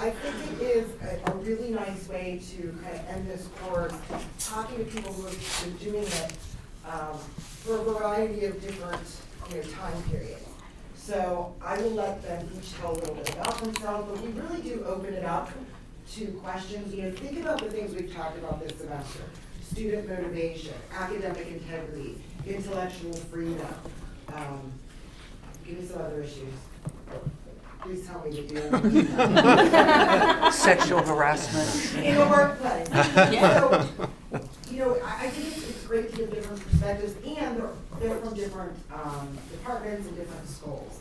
I think it is a really nice way to kind of end this course, talking to people who have been doing it for a variety of different time periods. So I will let them each tell a little bit about themselves, but we really do open it up to questions. Think about the things we've talked about this semester: student motivation, academic integrity, intellectual freedom. Give me some other issues. Please tell me that you Sexual harassment. in the workplace. So, I think it's great to get different perspectives, and they're from different departments and different schools.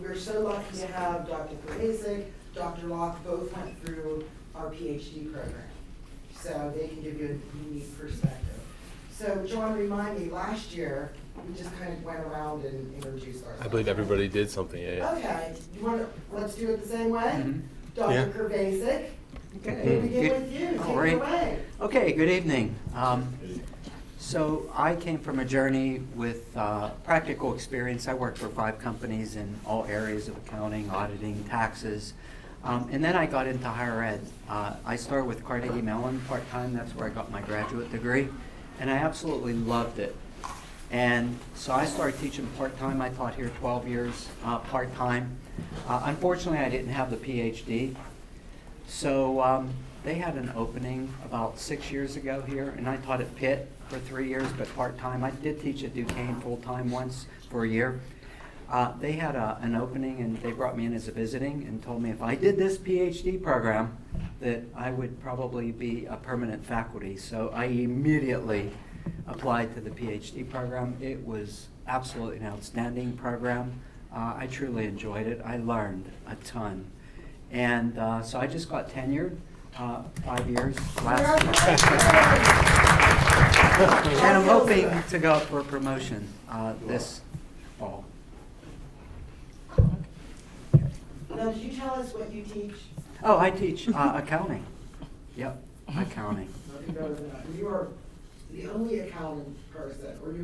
We're so lucky to have Dr. Pervasic, Dr. Locke both went through our PhD program, so they can give you a unique perspective. So, John, remind me, last year we just kind of went around and introduced ourselves. I believe everybody did something, yeah. Okay, let's do it the same way? Mhm. Dr. Yeah. Pervasic, Okay. we'll begin Good. with you, take All it right. away. Okay, good evening. So I came from a journey with practical experience. I worked for 5 companies in all areas of accounting, auditing, taxes. And then I got into higher ed. I started with Carnegie Mellon part-time. That's where I got my graduate degree. And I absolutely loved it. And so I started teaching part-time. I taught here 12 years part-time. Unfortunately, I didn't have the PhD. So they had an opening about 6 years ago here, and I taught at Pitt for 3 years, but part-time. I did teach at Duquesne full-time once for a year. They had an opening, and they brought me in as a visiting and told me if I did this PhD program that I would probably be a permanent faculty. So I immediately applied to the PhD program. It was absolutely an outstanding program. I truly enjoyed it. I learned a ton. And so I just got tenured 5 years last year. And I'm hoping to go up for a promotion this fall. Now, did you tell us what you teach? Oh, I teach accounting. Yep, accounting. Nothing better than that. You are the only accounting person, or do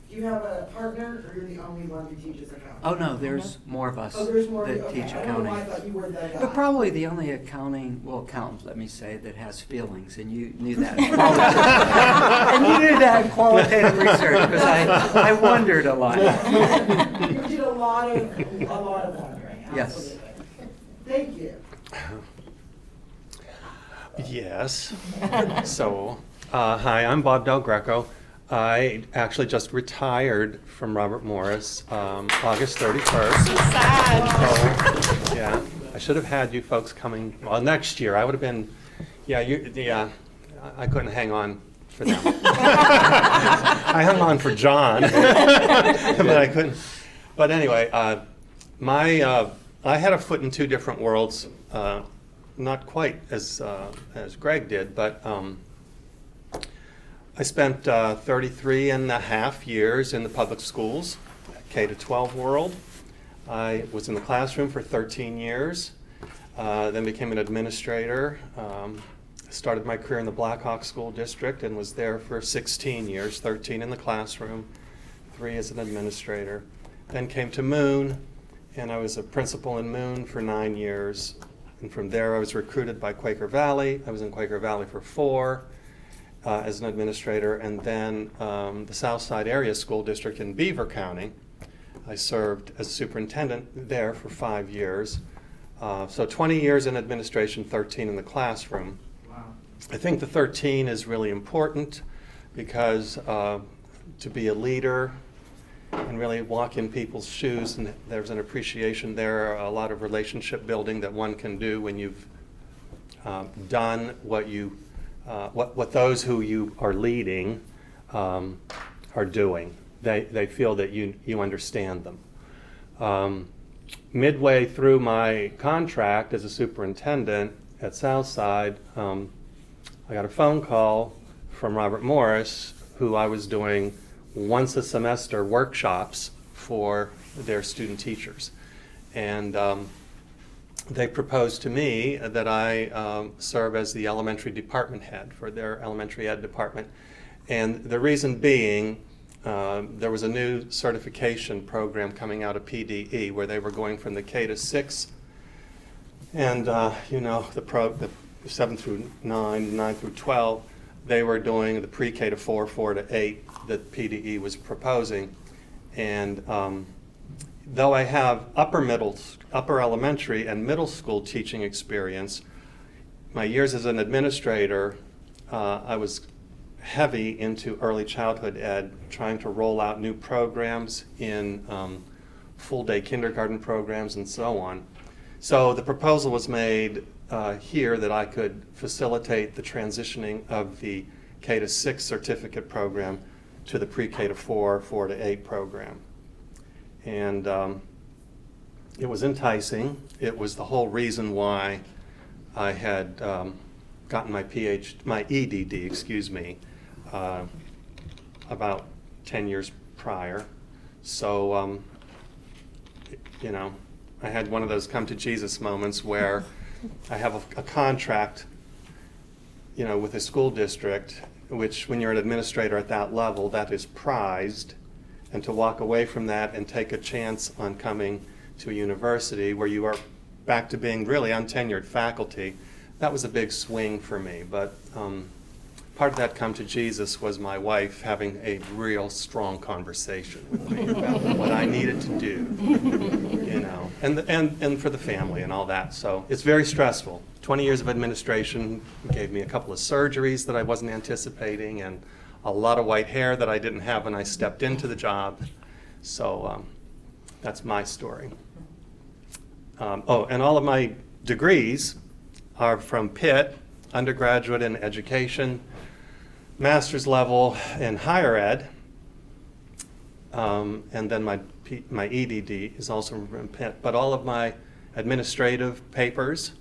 you have a partner, or you're the only one who teaches accounting? Oh, no, there's more of us Oh, there's more of you, that okay. teach I don't know why I accounting. thought you were the guy. You're probably the only accountant, let me say, that has feelings, and you knew that. And you knew that in qualitative research, because I wondered a lot. You did a lot of wondering, Yes. absolutely. Thank you. Yes. So, hi, I'm Bob Del Greco. I actually just retired from Robert Morris August 31st. So, yeah, I should have had you folks coming, well, next year. I would have been, I couldn't hang on for them. I hung on for John, but I couldn't. But anyway, I had a foot in 2 different worlds, not quite as Greg did, but I spent 33 and a half years in the public schools, K-12 world. I was in the classroom for 13 years, then became an administrator. Started my career in the Blackhawk School District and was there for 16 years, 13 in the classroom, 3 as an administrator. Then came to Moon, and I was a principal in Moon for 9 years. And from there, I was recruited by Quaker Valley. I was in Quaker Valley for 4 as an administrator, and then the Southside Area School District in Beaver County. I served as superintendent there for 5 years. So 20 years in administration, 13 in the classroom. Wow. I think the 13 is really important because to be a leader and really walk in people's shoes, and there's an appreciation there, a lot of relationship building that one can do when you've done what those who you are leading are doing. They feel that you understand them. Midway through my contract as a superintendent at Southside, I got a phone call from Robert Morris, who I was doing once a semester workshops for their student teachers. And they proposed to me that I serve as the elementary department head for their elementary ed department. And the reason being, there was a new certification program coming out of PDE where they were going from the K-6 And, the 7 through 9, 9 through 12, they were doing the pre-K to 4, 4 to 8 that PDE was proposing. And though I have upper elementary and middle school teaching experience, my years as an administrator, I was heavy into early childhood ed, trying to roll out new programs in full-day kindergarten programs and so on. So the proposal was made here that I could facilitate the transitioning of the K to 6 certificate program to the pre-K to 4, 4 to 8 program. And it was enticing. It was the whole reason why I had gotten my EDD, about 10 years prior. So, I had one of those come to Jesus moments where I have a contract, with a school district, which when you're an administrator at that level, that is prized. And to walk away from that and take a chance on coming to a university where you are back to being really untenured faculty, that was a big swing for me. But part of that come to Jesus was my wife having a real strong conversation with me about what I needed to do, and for the family and all that. So it's very stressful. 20 years of administration gave me a couple of surgeries that I wasn't anticipating and a lot of white hair that I didn't have when I stepped into the job. So that's my story. And all of my degrees are from Pitt, undergraduate in education, master's level in higher ed, and then my EDD is also from Pitt. But all of my administrative papers,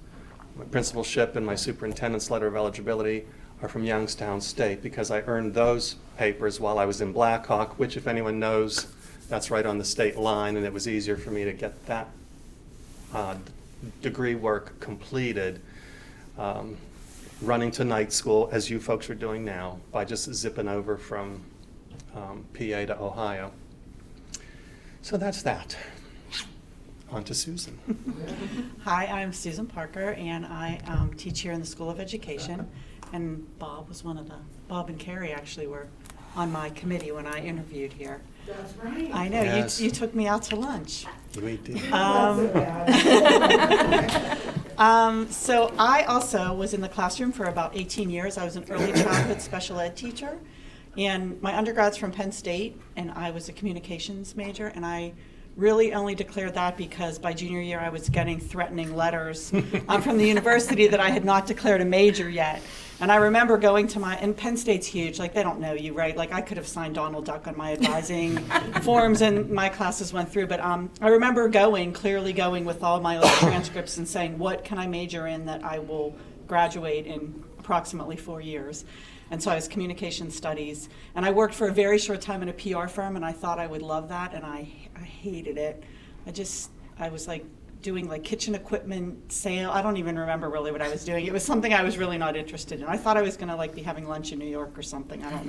my principalship and my superintendent's letter of eligibility are from Youngstown State, because I earned those papers while I was in Blackhawk, which, if anyone knows, that's right on the state line, and it was easier for me to get that degree work completed running to night school, as you folks are doing now, by just zipping over from PA to Ohio. So that's that. On to Susan. Hi, I'm Susan Parker, and I teach here in the School of Education. And Bob and Carrie actually were on my committee when I interviewed here. That's right. I know, Yes. you took me out to lunch. We did. So I also was in the classroom for about 18 years. I was an early childhood special ed teacher. And my undergrad's from Penn State, and I was a communications major, and I really only declared that because by junior year I was getting threatening letters from the university that I had not declared a major yet. And I remember going to and Penn State's huge, like they don't know you, right? Like I could have signed Donald Duck on my advising forms and my classes went through, but I remember clearly going with all my old transcripts and saying, what can I major in that I will graduate in approximately 4 years? And so I was communication studies, and I worked for a very short time in a PR firm, and I thought I would love that, and I hated it. I was like doing like kitchen equipment sale. I don't even remember really what I was doing. It was something I was really not interested in. I thought I was gonna like be having lunch in New York or something, I don't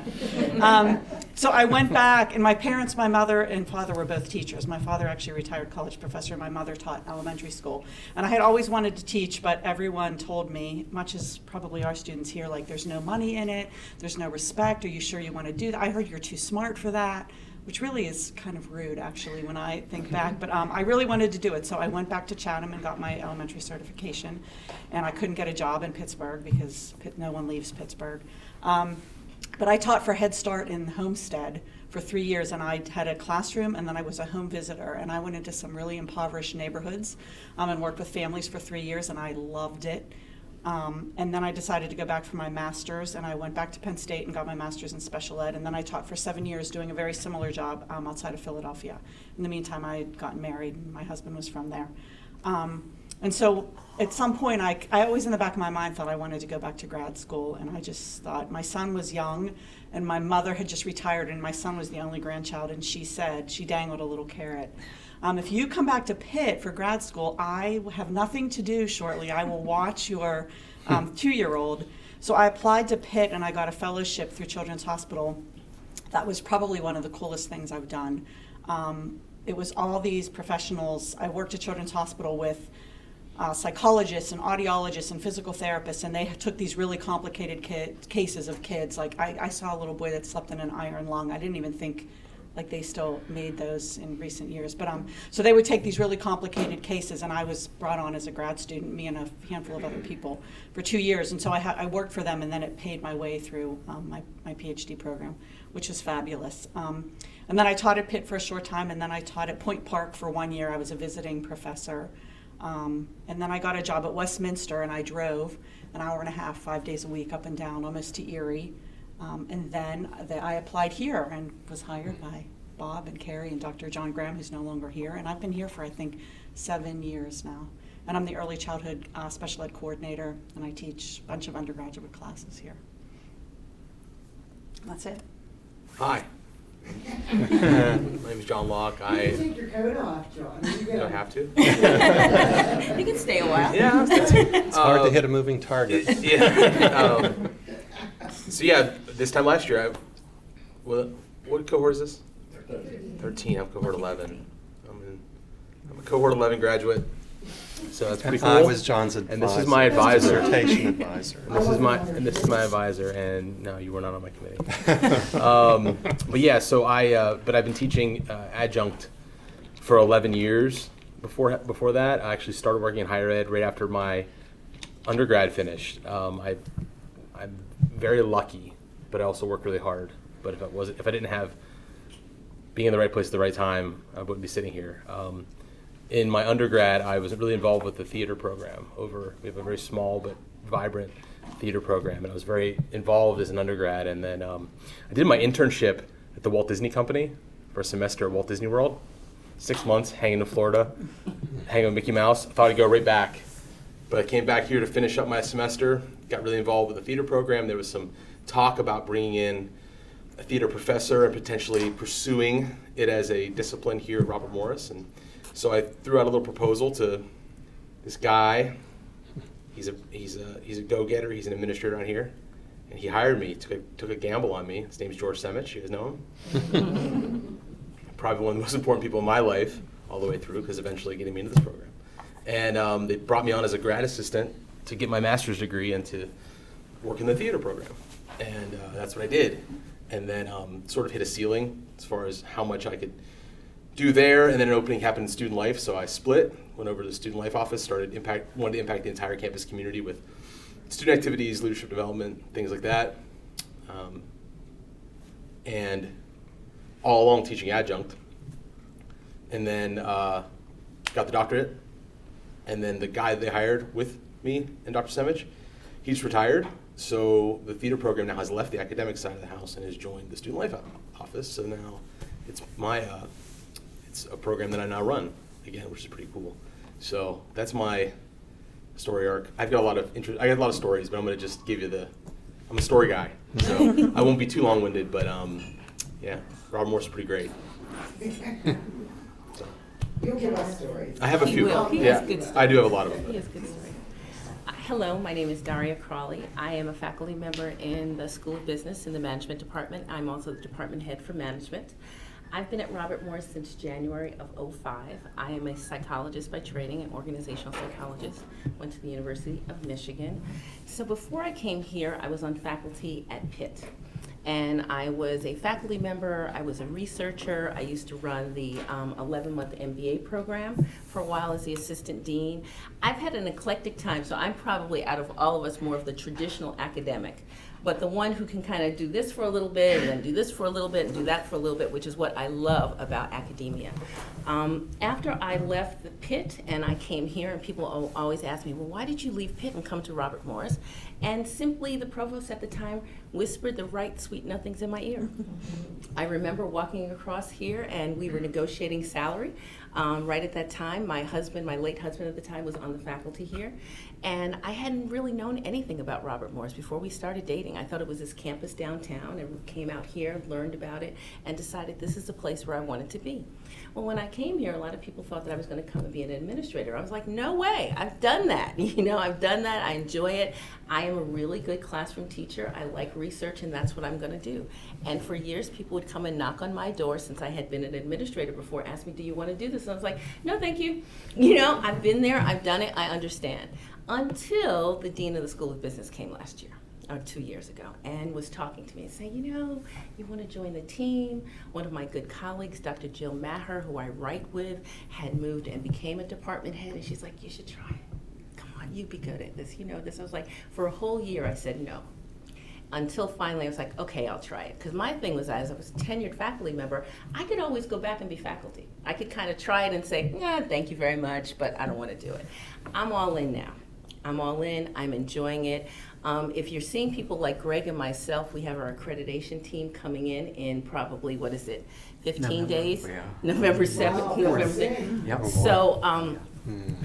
know. So I went back, and my parents, my mother and father were both teachers. My father actually a retired college professor, and my mother taught elementary school. And I had always wanted to teach, but everyone told me, much as probably our students here, like there's no money in it, there's no respect, are you sure you wanna do that? I heard you're too smart for that, which really is kind of rude, actually, when I think back. But I really wanted to do it, so I went back to Chatham and got my elementary certification. And I couldn't get a job in Pittsburgh because no one leaves Pittsburgh. But I taught for Head Start in Homestead for 3 years, and I had a classroom, and then I was a home visitor. And I went into some really impoverished neighborhoods and worked with families for 3 years, and I loved it. And then I decided to go back for my master's, and I went back to Penn State and got my master's in special ed, and then I taught for 7 years doing a very similar job outside of Philadelphia. In the meantime, I had gotten married, and my husband was from there. And so at some point, I always in the back of my mind thought I wanted to go back to grad school, and I just thought my son was young, and my mother had just retired, and my son was the only grandchild, and she dangled a little carrot. If you come back to Pitt for grad school, I have nothing to do shortly. I will watch your 2-year-old. So I applied to Pitt, and I got a fellowship through Children's Hospital. That was probably one of the coolest things I've done. It was all these professionals. I worked at Children's Hospital with psychologists and audiologists and physical therapists, and they took these really complicated cases of kids. Like I saw a little boy that slept in an iron lung. I didn't even think like they still made those in recent years. But so they would take these really complicated cases, and I was brought on as a grad student, me and a handful of other people, for 2 years. And so I worked for them, and then it paid my way through my PhD program, which was fabulous. And then I taught at Pitt for a short time, and then I taught at Point Park for 1 year. I was a visiting professor. And then I got a job at Westminster, and I drove an hour and a half, 5 days a week, up and down, almost to Erie. And then I applied here and was hired by Bob and Carrie and Dr. John Graham, who's no longer here. And I've been here for, I think, 7 years now. And I'm the early childhood special ed coordinator, and I teach a bunch of undergraduate classes here. That's it. Hi. My name is John Locke. You can take your coat off, John. You Do I have to? You can stay a while. Yeah. It's hard to hit a moving target. Yeah. So yeah, this time last year, what cohort is this? 13. I'm cohort 11. I'm a cohort 11 graduate. So that's pretty cool. I was John's advisor. And this is my advisor. Dissertation advisor. And this is my advisor, and no, you were not on my committee. But yeah, so I've been teaching adjunct for 11 years. Before that, I actually started working in higher ed right after my undergrad finished. I'm very lucky, but I also work really hard. But if I didn't have being in the right place at the right time, I wouldn't be sitting here. In my undergrad, I was really involved with the theater program. We have a very small but vibrant theater program, and I was very involved as an undergrad. And then I did my internship at the Walt Disney Company for a semester at Walt Disney World. 6 months, hanging in Florida, hanging with Mickey Mouse. I thought I'd go right back, but I came back here to finish up my semester, got really involved with the theater program. There was some talk about bringing in a theater professor and potentially pursuing it as a discipline here at Robert Morris. And so I threw out a little proposal to this guy. He's a go-getter. He's an administrator around here, and he hired me. Took a gamble on me. His name's George Semich. You guys know him? Probably one of the most important people in my life, all the way through, because eventually getting me into this program. And they brought me on as a grad assistant to get my master's degree and to work in the theater program, and that's what I did. And then sort of hit a ceiling as far as how much I could do there, and then an opening happened in student life, so I split, went over to the student life office, wanted to impact the entire campus community with student activities, leadership development, things like that. And all along teaching adjunct. And then got the doctorate, and then the guy they hired with me and Dr. Semich, he's retired. So the theater program now has left the academic side of the house and has joined the student life office. So now it's it's a program that I now run again, which is pretty cool. So that's my story arc. I've got a lot of interest. I got a lot of stories, but I'm going to just give you I'm a story guy, so I won't be too long-winded. But yeah, Robert Morris is pretty great. So. You'll give us stories. I have a He few. will. He Yeah, has good stories. I do have a lot of them. He has good stories. Hello, my name is Daria Crawley. I am a faculty member in the School of Business in the Management Department. I'm also the department head for management. I've been at Robert Morris since January of '05. I am a psychologist by training, an organizational psychologist. Went to the University of Michigan. So before I came here, I was on faculty at Pitt. And I was a faculty member, I was a researcher, I used to run the 11-month MBA program for a while as the assistant dean. I've had an eclectic time, so I'm probably, out of all of us, more of the traditional academic. But the one who can kind of do this for a little bit, and then do this for a little bit, and do that for a little bit, which is what I love about academia. After I left the Pitt and I came here, and people always ask me, well, why did you leave Pitt and come to Robert Morris? And simply, the provost at the time whispered the right sweet nothings in my ear. I remember walking across here, and we were negotiating salary. Right at that time, my late husband at the time, was on the faculty here. And I hadn't really known anything about Robert Morris before we started dating. intimidating. I thought it was this campus downtown, and came out here, learned about it, and decided this is the place where I wanted to be. Well, when I came here, a lot of people thought that I was going to come and be an administrator. I was like, no way, I've done that. I've done that. I enjoy it. I am a really good classroom teacher. I like research, and that's what I'm going to do. And for years, people would come and knock on my door, since I had been an administrator before, ask me, do you want to do this? And I was like, no, thank you. I've been there, I've done it, I understand. Until the dean of the School of Business came last year, or 2 years ago, and was talking to me and saying, you want to join the team? One of my good colleagues, Dr. Jill Maher, who I write with, had moved and became a department head, and she's like, you should try it. Come on, you'd be good at this. This. I was like, for a whole year, I said no. Until finally I was like, okay, I'll try it. Because my thing was, as I was a tenured faculty member, I could always go back and be faculty. I could kind of try it and say, yeah, thank you very much, but I don't want to do it. I'm all in now. I'm all in, I'm enjoying it. If you're seeing people like Greg and myself, we have our accreditation team coming in probably, 15 November, days? yeah. November 7th, Wow, November that's 6th. Yep. So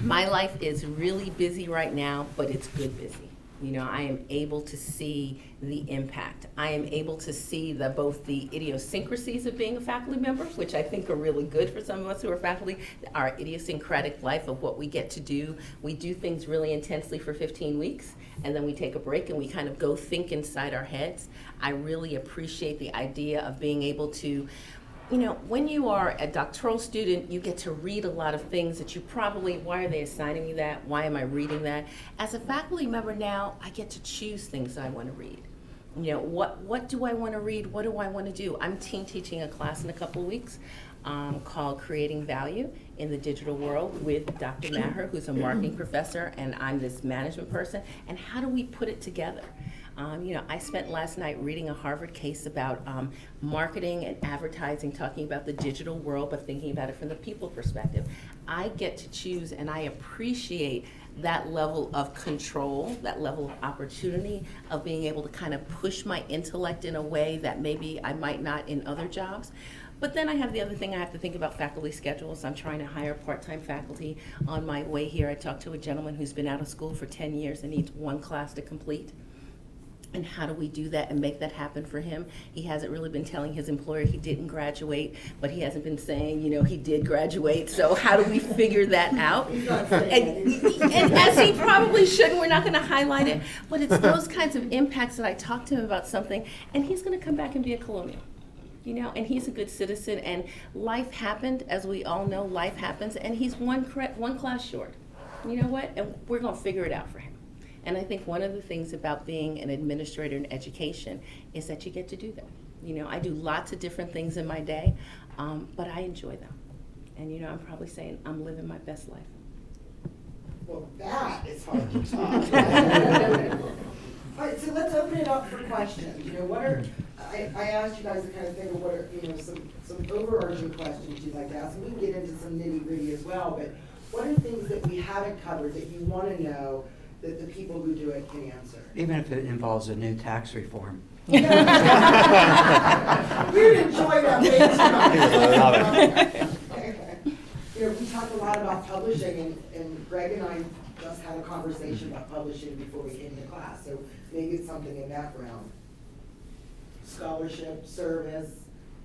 my life is really busy right now, but it's good busy. I am able to see the impact. I am able to see both the idiosyncrasies of being a faculty member, which I think are really good for some of us who are faculty, our idiosyncratic life of what we get to do. We do things really intensely for 15 weeks, and then we take a break and we kind of go think inside our heads. I really appreciate the idea of being able to, when you are a doctoral student, you get to read a lot of things that you probably, why are they assigning me that? Why am I reading that? As a faculty member now, I get to choose things I want to read. What do I want to read? What do I want to do? I'm teaching a class in a couple of weeks called Creating Value in the Digital World with Dr. Maher, who's a marketing professor, and I'm this management person. And how do we put it together? I spent last night reading a Harvard case about marketing and advertising, talking about the digital world, but thinking about it from the people perspective. I get to choose, and I appreciate that level of control, that level of opportunity of being able to kind of push my intellect in a way that maybe I might not in other jobs. But then I have the other thing, I have to think about faculty schedules. I'm trying to hire part-time faculty. On my way here, I talked to a gentleman who's been out of school for 10 years and needs one class to complete. And how do we do that and make that happen for him? He hasn't really been telling his employer he didn't graduate, but he hasn't been saying, he did graduate. So how do we figure that out? And as he probably shouldn't, we're not going to highlight it, but it's those kinds of impacts that I talk to him about something, and he's going to come back and be a colonial. And he's a good citizen, and life happened, as we all know, life happens, and he's one class short. You know what? And we're going to figure it out for him. And I think one of the things about being an administrator in education is that you get to do that. I do lots of different things in my day, but I enjoy them. And I'm probably saying I'm living my best life. Well, that is hard to talk. All right, so let's open it up for questions. I asked you guys to kind of think of what are, some overarching questions you'd like to ask. And we can get into some nitty-gritty as well, but what are things that we haven't covered that you want to know that the people who do it can answer? Even if it involves a new tax reform. We'd enjoy that way too. We talked a lot about publishing, and Greg and I just had a conversation about publishing before we came to class, so maybe it's something in that realm. Scholarship, service,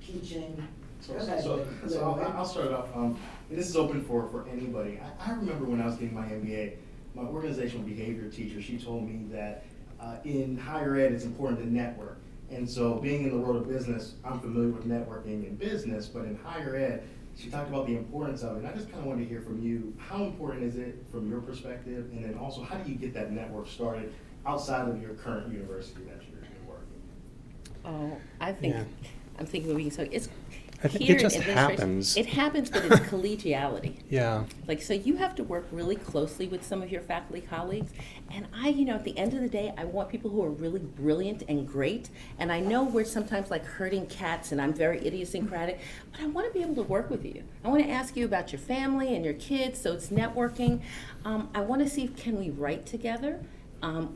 teaching. So I'll start off. And this is open for anybody. I remember when I was getting my MBA, my organizational behavior teacher, she told me that in higher ed, it's important to network. And so being in the world of business, I'm familiar with networking in business, but in higher ed, she talked about the importance of it. And I just kind of wanted to hear from you, how important is it from your perspective? And then also, how do you get that network started outside of your current university that you're working? Oh, I think, Yeah. I'm thinking we can, so it's, I think here it just in administration, happens. It happens, but it's collegiality. Yeah. So you have to work really closely with some of your faculty colleagues. And at the end of the day, I want people who are really brilliant and great. And I know we're sometimes like herding cats, and I'm very idiosyncratic, but I want to be able to work with you. I want to ask you about your family and your kids, so it's networking. I want to see, can we write together?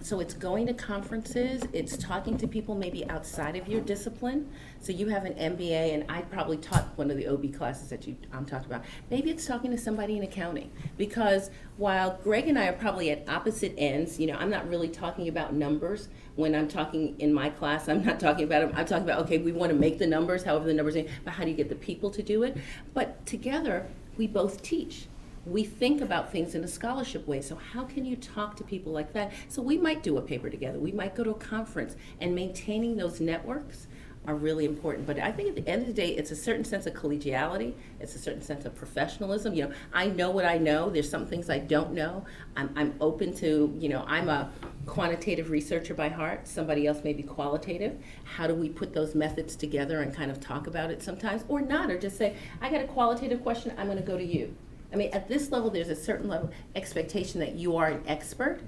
So it's going to conferences, it's talking to people maybe outside of your discipline. So you have an MBA, and I probably taught one of the OB classes that you talked about. Maybe it's talking to somebody in accounting, because while Greg and I are probably at opposite ends, you know, I'm not really talking about numbers. When I'm talking in my class, I'm not talking about them. I'm talking about, okay, we want to make the numbers, however the numbers are, but how do you get the people to do it? But together, we both teach. We think about things in a scholarship way. So how can you talk to people like that? So we might do a paper together. We might go to a conference, and maintaining those networks are really important. But I think at the end of the day, it's a certain sense of collegiality. It's a certain sense of professionalism. You know, I know what I know. There's some things I don't know. I'm open to, you know, I'm a quantitative researcher by heart. Somebody else may be qualitative. How do we put those methods together and kind of talk about it sometimes, or not, or just say, I got a qualitative question, I'm going to go to you. I mean, at this level, there's a certain level of expectation that you are an expert,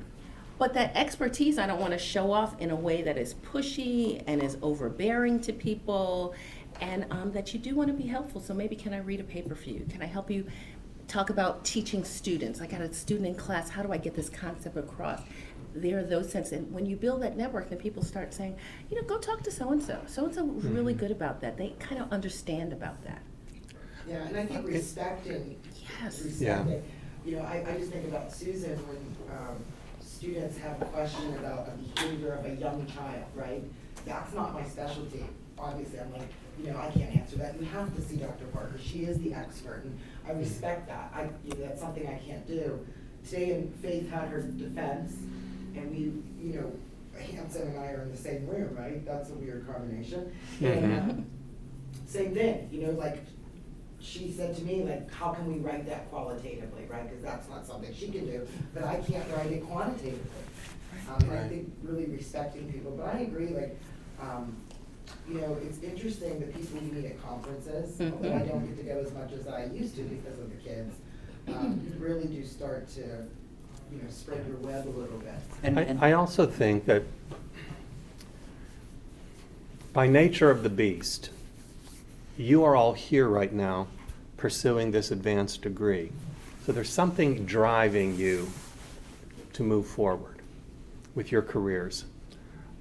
but that expertise I don't want to show off in a way that is pushy and is overbearing to people, and that you do want to be helpful. So maybe, can I read a paper for you? Can I help you talk about teaching students? I got a student in class, how do I get this concept across? There are those senses, and when you build that network, then people start saying, you know, go talk to so-and-so. So-and-so was really good about that. They kind of understand about that. Yeah, and I think respecting, Yes. respecting, you know, I just think about Susan when students have a question about a behavior of a young child, right? That's not my specialty. Obviously, I'm like, you know, I can't answer that. You have to see Dr. Parker. She is the expert, and I respect that. You know, that's something I can't do. Today, Faith had her defense, and we, you know, Hanson and I are in the same room, right? That's a weird combination. And same thing, you know, like, she said to me, like, how can we write that qualitatively, right? Because that's not something she can do, but I can't write it quantitatively. And I think really respecting people, but I agree, like, you know, it's interesting the people you meet at conferences, although I don't get to go as much as I used to because of the kids. You really do start to, you know, spread your web a little bit. And I also think that by nature of the beast, you are all here right now pursuing this advanced degree. So there's something driving you to move forward with your careers.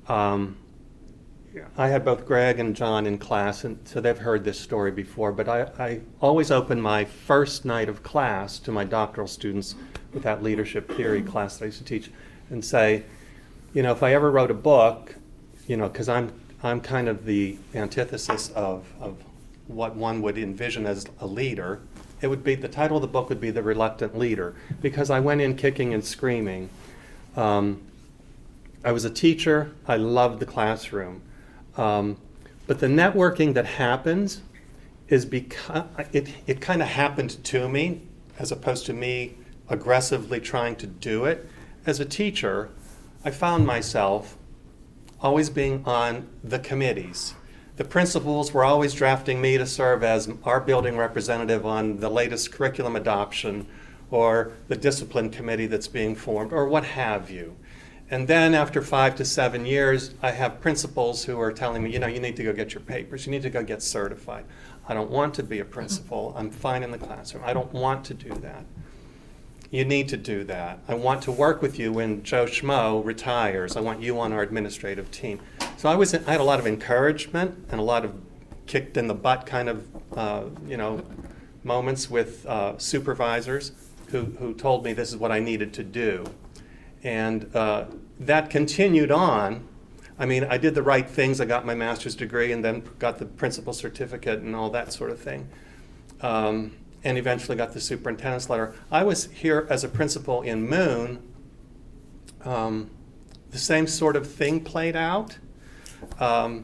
I had both Greg and John in class, and so they've heard this story before, but I always open my first night of class to my doctoral students with that leadership theory class that I used to teach, and say, you know, if I ever wrote a book, you know, because I'm kind of the antithesis of what one would envision as a leader, it would be, the title of the book would be The Reluctant Leader, because I went in kicking and screaming. I was a teacher, I loved the classroom. But the networking that happens is because it kind of happened to me, as opposed to me aggressively trying to do it. As a teacher, I found myself always being on the committees. The principals were always drafting me to serve as our building representative on the latest curriculum adoption, or the discipline committee that's being formed, or what have you. And then after 5 to 7 years, I have principals who are telling me, you know, you need to go get your papers, you need to go get certified. I don't want to be a principal, I'm fine in the classroom, I don't want to do that. You need to do that. I want to work with you when Joe Schmo retires. I want you on our administrative team. So I had a lot of encouragement and a lot of kicked in the butt kind of, you know, moments with supervisors who told me this is what I needed to do. And that continued on. I mean, I did the right things. I got my master's degree and then got the principal certificate and all that sort of thing. And eventually got the superintendent's letter. I was here as a principal in Moon. The same sort of thing played out. I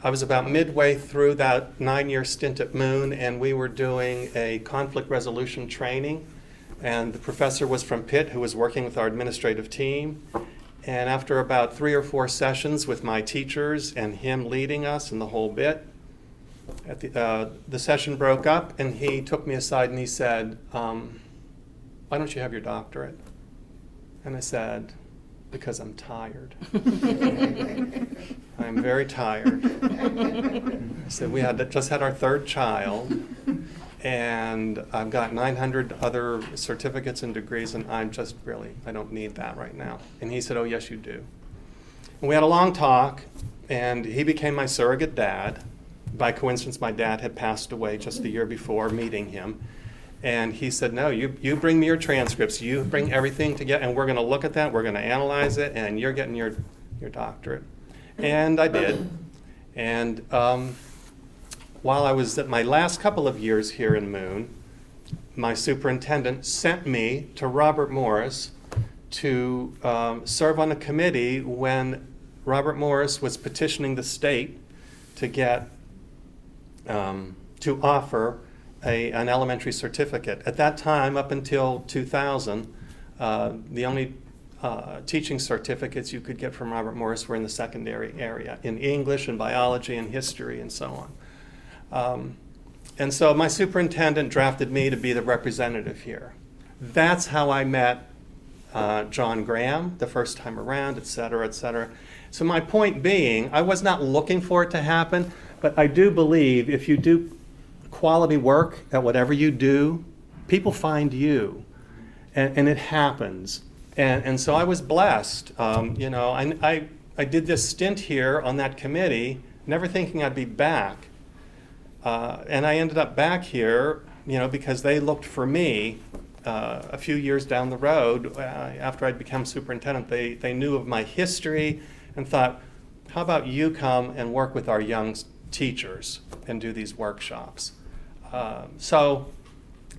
was about midway through that 9-year stint at Moon, and we were doing a conflict resolution training. And the professor was from Pitt, who was working with our administrative team. And after about 3 or 4 sessions with my teachers and him leading us and the whole bit, at the session broke up, and he took me aside and he said, why don't you have your doctorate? And I said, because I'm tired. I'm very tired. I said, we had just had our 3rd child, And I've got 900 other certificates and degrees, and I don't need that right now. And he said, oh, yes, you do. And we had a long talk, and he became my surrogate dad. By coincidence, my dad had passed away just the year before meeting him. And he said, no, you bring me your transcripts, you bring everything together, and we're going to look at that, we're going to analyze it, and you're getting your doctorate. And I did. And while I was at my last couple of years here in Moon, my superintendent sent me to Robert Morris to serve on a committee when Robert Morris was petitioning the state to get to offer an elementary certificate. At that time, up until 2000, the only teaching certificates you could get from Robert Morris were in the secondary area, in English and biology and history and so on. And so my superintendent drafted me to be the representative here. That's how I met John Graham the first time around, et cetera, et cetera. So my point being, I was not looking for it to happen, but I do believe if you do quality work at whatever you do, people find you, and it happens. And so I was blessed. You know, I did this stint here on that committee, never thinking I'd be back. And I ended up back here, you know, because they looked for me a few years down the road after I'd become superintendent. They knew of my history and thought, how about you come and work with our young teachers and do these workshops? So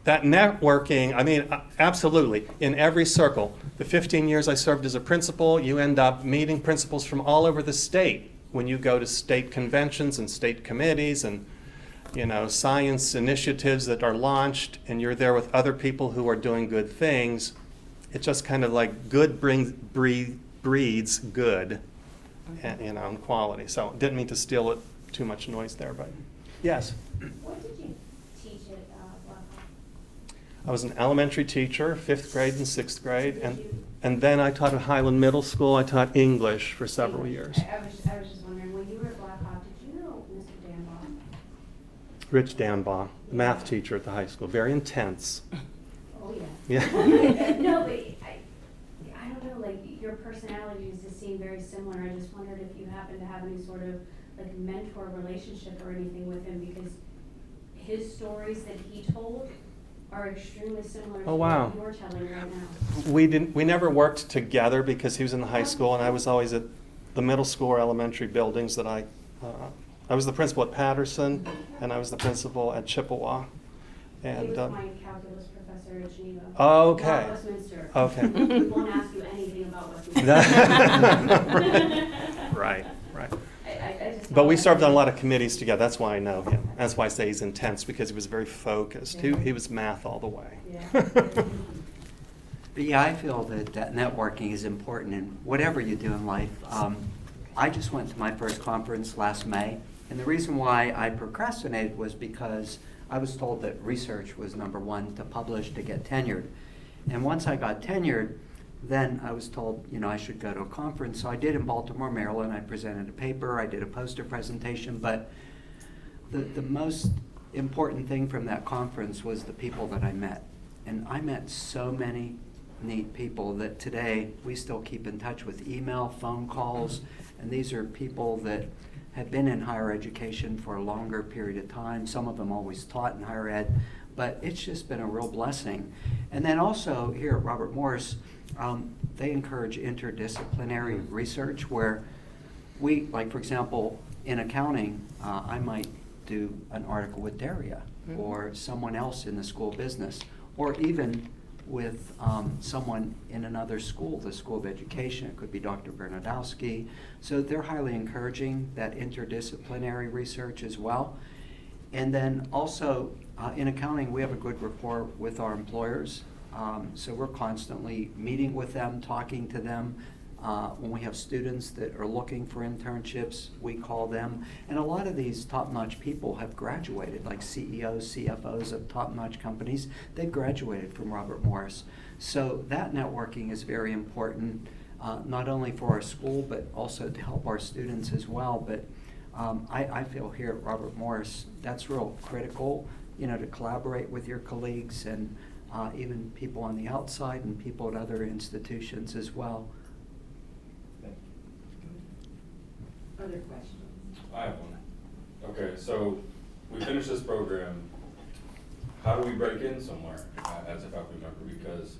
that networking, I mean, absolutely, in every circle. The 15 years I served as a principal, you end up meeting principals from all over the state when you go to state conventions and state committees and, you know, science initiatives that are launched, and you're there with other people who are doing good things. It's just kind of like good breeds good, and, you know, and quality. So didn't mean to steal it, too much noise there, but yes. What did you teach at Blackhawk? I was an elementary teacher, 5th grade and 6th grade, and then I taught at Highland Middle School. I taught English for several years. I was just wondering, when you were at Blackhawk, did you know Mr. Danbaugh? Rich Danbaugh, the math teacher at the high school, very intense. Oh, yeah. Yeah. No, but I don't know, like, your personalities just seem very similar. I just wondered if you happen to have any sort of, like, mentor relationship or anything with him, because his stories that he told are extremely similar to Oh, wow. what you're telling right now. We never worked together because he was in the high school and I was always at the middle school or elementary buildings that I was the principal at Patterson and I was the principal at Chippewa. And He was my calculus professor at Geneva. Okay. Not Westminster. Okay. We won't ask you anything about Westminster. Right. I just But we thought served that- on a lot of committees together. That's why I know him. That's why I say he's intense, because he was very focused. Yeah. He was math all the way. Yeah. But yeah, I feel that networking is important in whatever you do in life. I just went to my first conference last May, and the reason why I procrastinated was because I was told that research was number one to publish, to get tenured. And once I got tenured, then I was told, you know, I should go to a conference. So I did in Baltimore, Maryland. I presented a paper, I did a poster presentation, but the most important thing from that conference was the people that I met. And I met so many neat people that today we still keep in touch with email, phone calls, and these are people that have been in higher education for a longer period of time. Some of them always taught in higher ed, but it's just been a real blessing. And then also here at Robert Morris, they encourage interdisciplinary research where we, like for example, in accounting, I might do an article with Daria or someone else in the school business, or even with someone in another school, the School of Education. It could be Dr. Bernadowski. So they're highly encouraging that interdisciplinary research as well. And then also in accounting, we have a good rapport with our employers. So we're constantly meeting with them, talking to them. When we have students that are looking for internships, we call them. And a lot of these top-notch people have graduated, like CEOs, CFOs of top-notch companies. They've graduated from Robert Morris. So that networking is very important, not only for our school, but also to help our students as well. But I feel here at Robert Morris, that's real critical. to collaborate with your colleagues and even people on the outside and people at other institutions as well. Other questions? I have one. Okay, so we finish this program. How do we break in somewhere as a faculty member? Because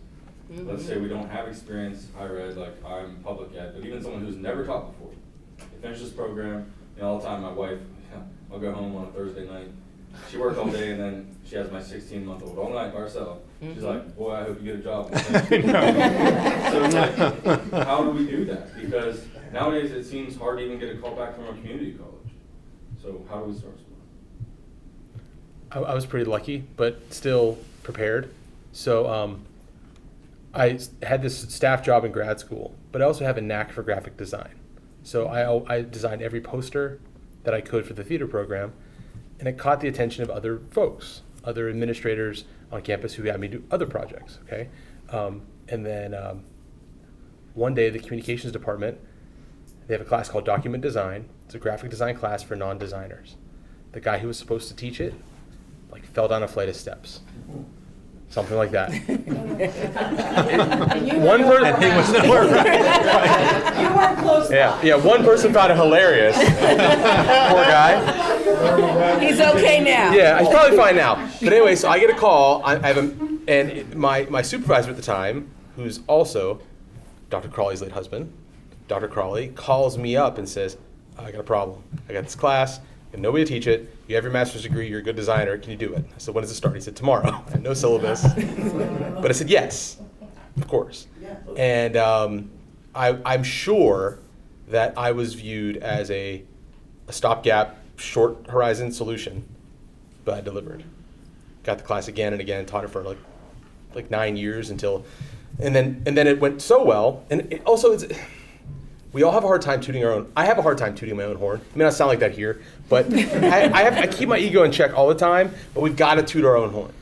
let's say we don't have experience higher ed, like I'm public ed, but even someone who's never taught before. They finish this program, all the time my wife, I'll go home on a Thursday night. She worked all day and then she has my 16-month-old all night by herself. She's like, boy, I hope you get a job. So it's like, how do we do that? Because nowadays it seems hard to even get a call back from a community college. So how do we start school? I was pretty lucky, but still prepared. So I had this staff job in grad school, but I also have a knack for graphic design. So I designed every poster that I could for the theater program, and it caught the attention of other folks, other administrators on campus who had me do other projects, okay? And then one day the communications department, they have a class called Document Design. It's a graphic design class for non-designers. The guy who was supposed to teach it, fell down a flight of steps. Something like that. One person. He was nowhere. You weren't close. Yeah. One person found it hilarious. Poor guy. He's okay now. Yeah, he's probably fine now. But anyway, so I get a call. I have and my supervisor at the time, who's also Dr. Crawley's late husband, Dr. Crawley, calls me up and says, I got a problem. I got this class. And nobody to teach it. You have your master's degree. You're a good designer. Can you do it? I said, when does it start? He said, tomorrow. I had no syllabus. But I said, yes, of course. And I'm sure that I was viewed as a stopgap, short horizon solution, but I delivered. Got the class again and again, taught it for like 9 years and then it went so well. And it also, we all have a hard time tooting our own. I have a hard time tooting my own horn. I may not sound like that here, but I keep my ego in check all the time, but we've got to toot our own horn.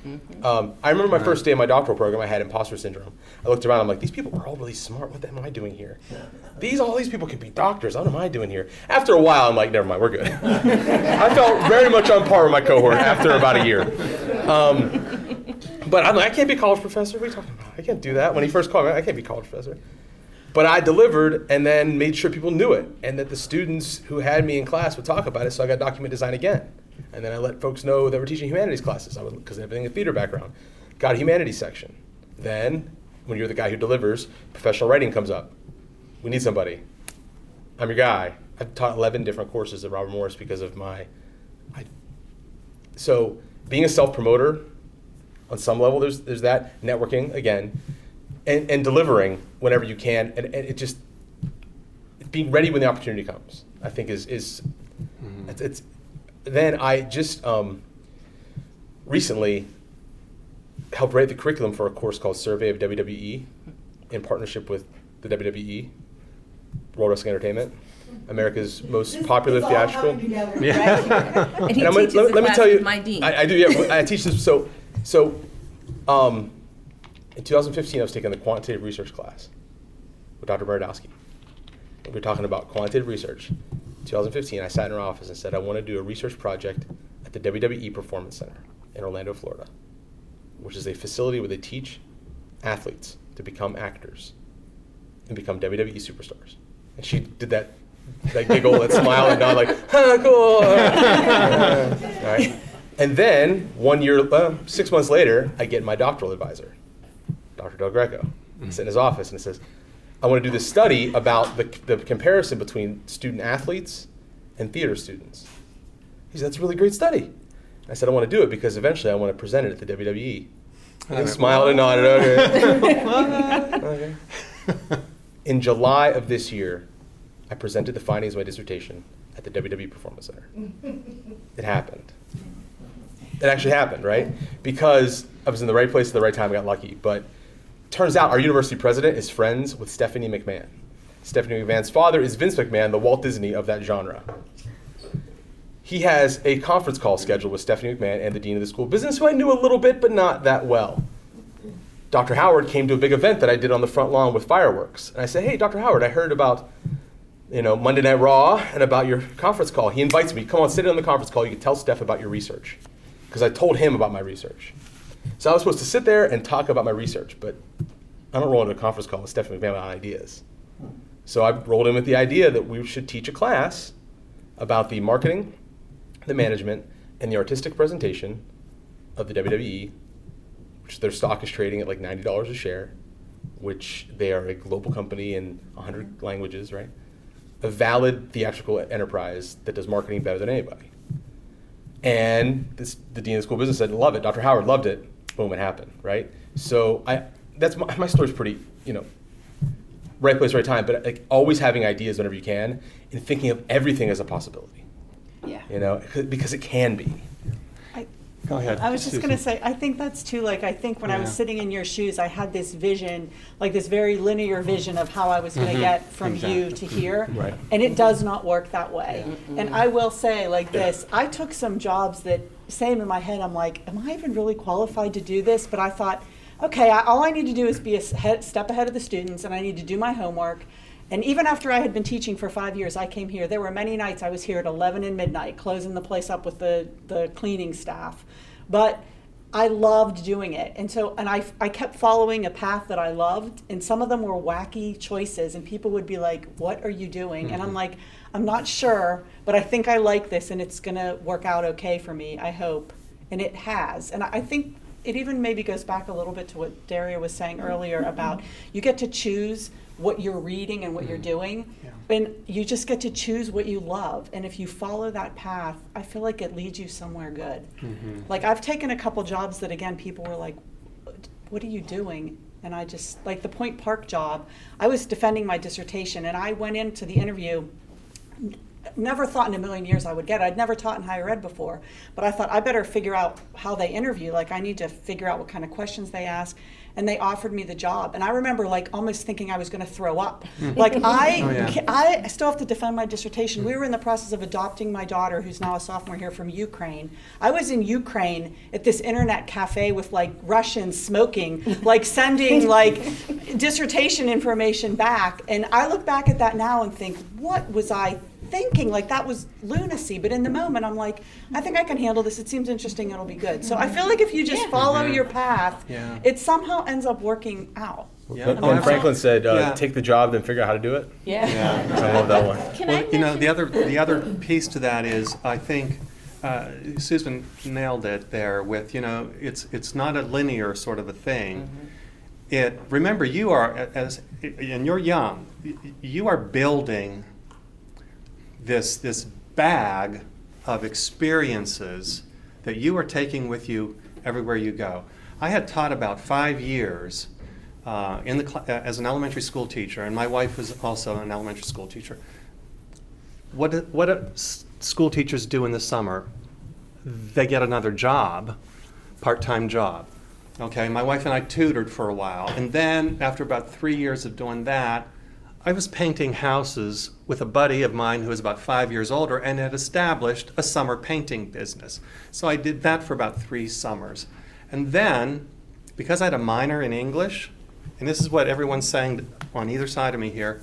I remember my first day in my doctoral program, I had imposter syndrome. I looked around, I'm like, these people are all really smart. What the hell am I doing here? All these people can be doctors. What am I doing here? After a while, I'm like, never mind, we're good. I felt very much on par with my cohort after about a year. But I'm like, I can't be a college professor. What are you talking about? I can't do that. When he first called me, I can't be a college professor. But I delivered and then made sure people knew it and that the students who had me in class would talk about it, so I got document design again. And then I let folks know that we're teaching humanities classes because everything in theater background. Got a humanities section. Then, when you're the guy who delivers, professional writing comes up. We need somebody. I'm your guy. I've taught 11 different courses at Robert Morris because of so being a self-promoter, on some level, there's that, networking, again, and delivering whenever you can, and it just being ready when the opportunity comes, I think is it's. Then I just recently helped write the curriculum for a course called Survey of WWE in partnership with the WWE, World Wrestling Entertainment, America's most popular theatrical. Yeah. And he And teaches the let me class tell you, with my dean. I do. Yeah, I teach this. So in 2015, I was taking the quantitative research class with Dr. Baradowski. We were talking about quantitative research. In 2015, I sat in her office and said, I want to do a research project at the WWE Performance Center in Orlando, Florida, which is a facility where they teach athletes to become actors and become WWE superstars. And she did that giggle, that smile, and nod like, cool. All right. And then 1 year, 6 months later, I get my doctoral advisor, Dr. Del Greco. I sit in his office and he says, I want to do this study about the comparison between student athletes and theater students. He said, that's a really great study. I said, I want to do it because eventually I want to present it at the WWE. And he smiled and nodded, okay. In July of this year, I presented the findings of my dissertation at the WWE Performance Center. It happened. It actually happened, right? Because I was in the right place at the right time, I got lucky. But turns out our university president is friends with Stephanie McMahon. Stephanie McMahon's father is Vince McMahon, the Walt Disney of that genre. He has a conference call scheduled with Stephanie McMahon and the dean of the School of Business, who I knew a little bit, but not that well. Dr. Howard came to a big event that I did on the front lawn with fireworks. And I said, hey, Dr. Howard, I heard about Monday Night Raw and about your conference call. He invites me, come on, sit in on the conference call. You can tell Steph about your research. because I told him about my research. So I was supposed to sit there and talk about my research, but I don't roll into a conference call with Stephanie McMahon on ideas. So I rolled in with the idea that we should teach a class about the marketing, the management, and the artistic presentation of the WWE, which their stock is trading at like $90 a share, which they are a global company in 100 languages, right? A valid theatrical enterprise that does marketing better than anybody. And the dean of the school of business said, love it. Dr. Howard loved it. Boom, it happened, right? So that's my story's pretty, right place, right time, but like always having ideas whenever you can and thinking of everything as a possibility. Yeah. Because it can be. Go ahead. I was just Susan. going to say, I think that's too, like, I think when I was Yeah. sitting in your shoes, I had this vision, like this very linear vision of how I was going to get from you to here. Right. And it does not work that way. And I will say like this, I took some jobs that, same in my head, I'm like, am I even really qualified to do this? But I thought, okay, all I need to do is be a step ahead of the students, and I need to do my homework. And even after I had been teaching for 5 years, I came here. There were many nights I was here at 11 and midnight, closing the place up with the cleaning staff. But I loved doing it. And so, I kept following a path that I loved, and some of them were wacky choices, and people would be like, what are you doing? And I'm like, I'm not sure, but I think I like this, and it's gonna work out okay for me, I hope. And it has. And I think it even maybe goes back a little bit to what Daria was saying earlier about you get to choose what you're reading and what you're doing, and you just get to choose what you love. And if you follow that path, I feel like it leads you somewhere good. Like I've taken a couple jobs that, again, people were like, what are you doing? And I just, like the Point Park job, I was defending my dissertation, and I went into the interview, never thought in a million years I would get it. I'd never taught in higher ed before, but I thought I better figure out how they interview. Like I need to figure out what kind of questions they ask. And they offered me the job. And I remember like almost thinking I was going to throw up. Like I still have to defend my dissertation. We were in the process of adopting my daughter, who's now a sophomore here, from Ukraine. I was in Ukraine at this internet cafe with like Russians smoking, like sending like dissertation information back. And I look back at that now and think, what was I thinking? Like that was lunacy. But in the moment, I'm like, I think I can handle this. It seems interesting. It'll be good. So I feel like if you just follow your path, it somehow ends up working out. Yeah. Ben Franklin said, Yeah. take the job, then figure out how to do it. Yeah. I love that one. Can I Well, mention? the other piece to that is, I think Susan nailed it there with, it's not a linear sort of a thing. Remember, you are, and you're young, you are building this bag of experiences that you are taking with you everywhere you go. I had taught about 5 years as an elementary school teacher, and my wife was also an elementary school teacher. What do school teachers do in the summer? They get another job, part-time job. Okay, my wife and I tutored for a while, and then after about 3 years of doing that, I was painting houses with a buddy of mine who was about 5 years older and had established a summer painting business. So I did that for about 3 summers. And then, because I had a minor in English, and this is what everyone's saying on either side of me here,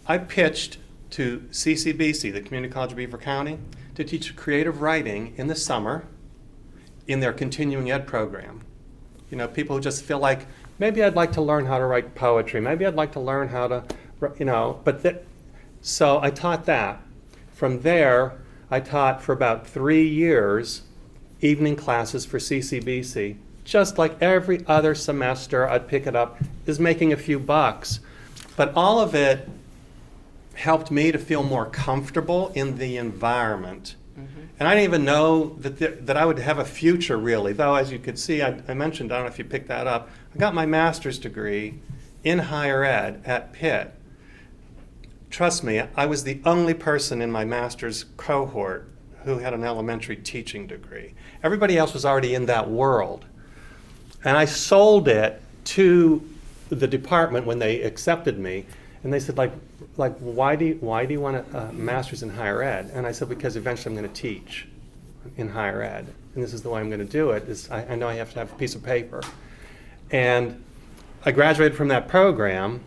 I pitched to CCBC, the Community College of Beaver County, to teach creative writing in the summer in their continuing ed program. People who just feel like, maybe I'd like to learn how to write poetry. Maybe I'd like to learn how to, so I taught that. From there, I taught for about 3 years evening classes for CCBC. Just like every other semester, I'd pick it up, is making a few bucks. But all of it helped me to feel more comfortable in the environment. And I didn't even know that I would have a future, really. Though, as you could see, I mentioned, I don't know if you picked that up, I got my master's degree in higher ed at Pitt. Trust me, I was the only person in my master's cohort who had an elementary teaching degree. Everybody else was already in that world. And I sold it to the department when they accepted me, and they said, why do you want a master's in higher ed? And I said, because eventually I'm going to teach in higher ed, and this is the way I'm going to do it. I know I have to have a piece of paper. And I graduated from that program,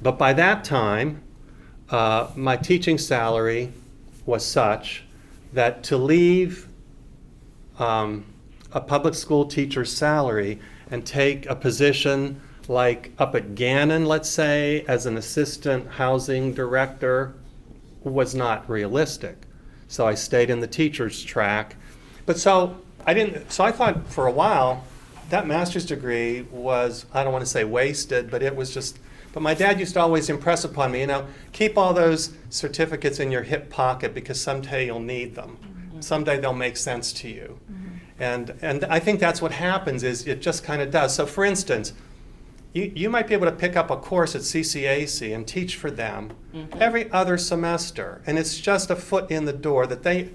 but by that time, my teaching salary was such that to leave a public school teacher's salary and take a position like up at Gannon, let's say, as an assistant housing director was not realistic. So I stayed in the teacher's track. But so I thought for a while that master's degree was, I don't want to say wasted, but it was just, but my dad used to always impress upon me, keep all those certificates in your hip pocket because someday you'll need them. Someday they'll make sense to you. And I think that's what happens, is it just kind of does. So for instance, you might be able to pick up a course at CCAC and teach for them every other semester. And it's just a foot in the door that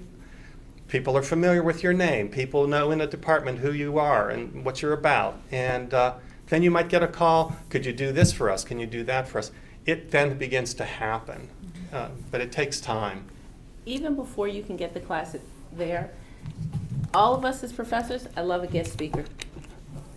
people are familiar with your name. People know in a department who you are and what you're about. And then you might get a call, could you do this for us? Can you do that for us? It then begins to happen. But it takes time. Even before you can get the class there, all of us as professors, I love a guest speaker.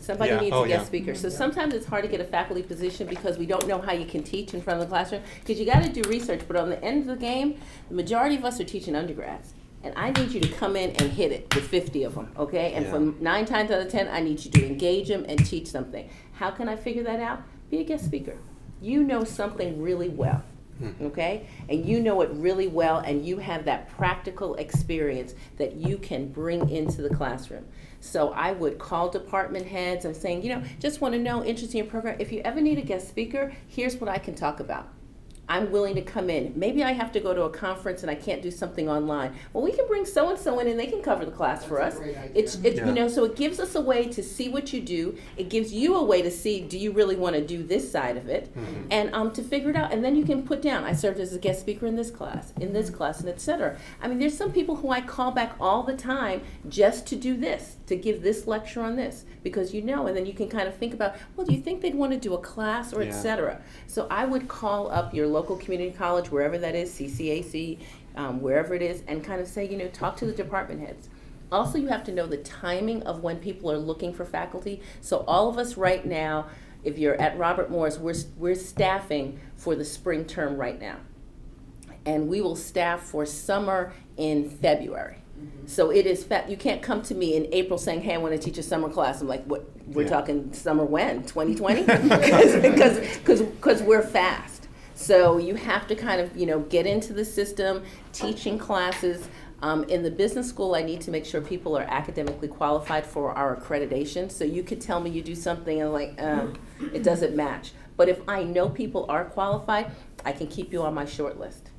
Somebody Yeah. needs Oh, a guest yeah. speaker. So sometimes it's hard to get a faculty position because we don't know how you can teach in front of the classroom. Because you got to do research, but on the end of the game, the majority of us are teaching undergrads. And I need you to come in and hit it with 50 of them, okay? And Yeah. from 9 times out of 10, I need you to engage them and teach something. How can I figure that out? Be a guest speaker. You know something really well, okay? And you know it really well, and you have that practical experience that you can bring into the classroom. So I would call department heads and saying, just want to know, interested in your program. If you ever need a guest speaker, here's what I can talk about. I'm willing to come in. Maybe I have to go to a conference and I can't do something online. Well, we can bring so-and-so in and they can cover the class for us. It's Yeah. so it gives us a way to see what you do. It gives you a way to see, do you really want to do this side of it? And to figure it out. And then you can put down, I served as a guest speaker in this class, and et cetera. I mean, there's some people who I call back all the time just to do this, to give this lecture on this, because and then you can kind of think about, well, do you think they'd want to do a class or et Yeah. cetera? So I would call up your local community college, wherever that is, CCAC, wherever it is, and kind of say, talk to the department heads. Also, you have to know the timing of when people are looking for faculty. So all of us right now, if you're at Robert Morris, we're staffing for the spring term right now. And we will staff for summer in February. So it is, you can't come to me in April saying, hey, I want to teach a summer class. I'm like, what? We're talking summer when? 2020? Because we're fast. So you have to kind of, get into the system, teaching classes. In the business school, I need to make sure people are academically qualified for our accreditation. So you could tell me you do something and it doesn't match. But if I know people are qualified, I can keep you on my short list.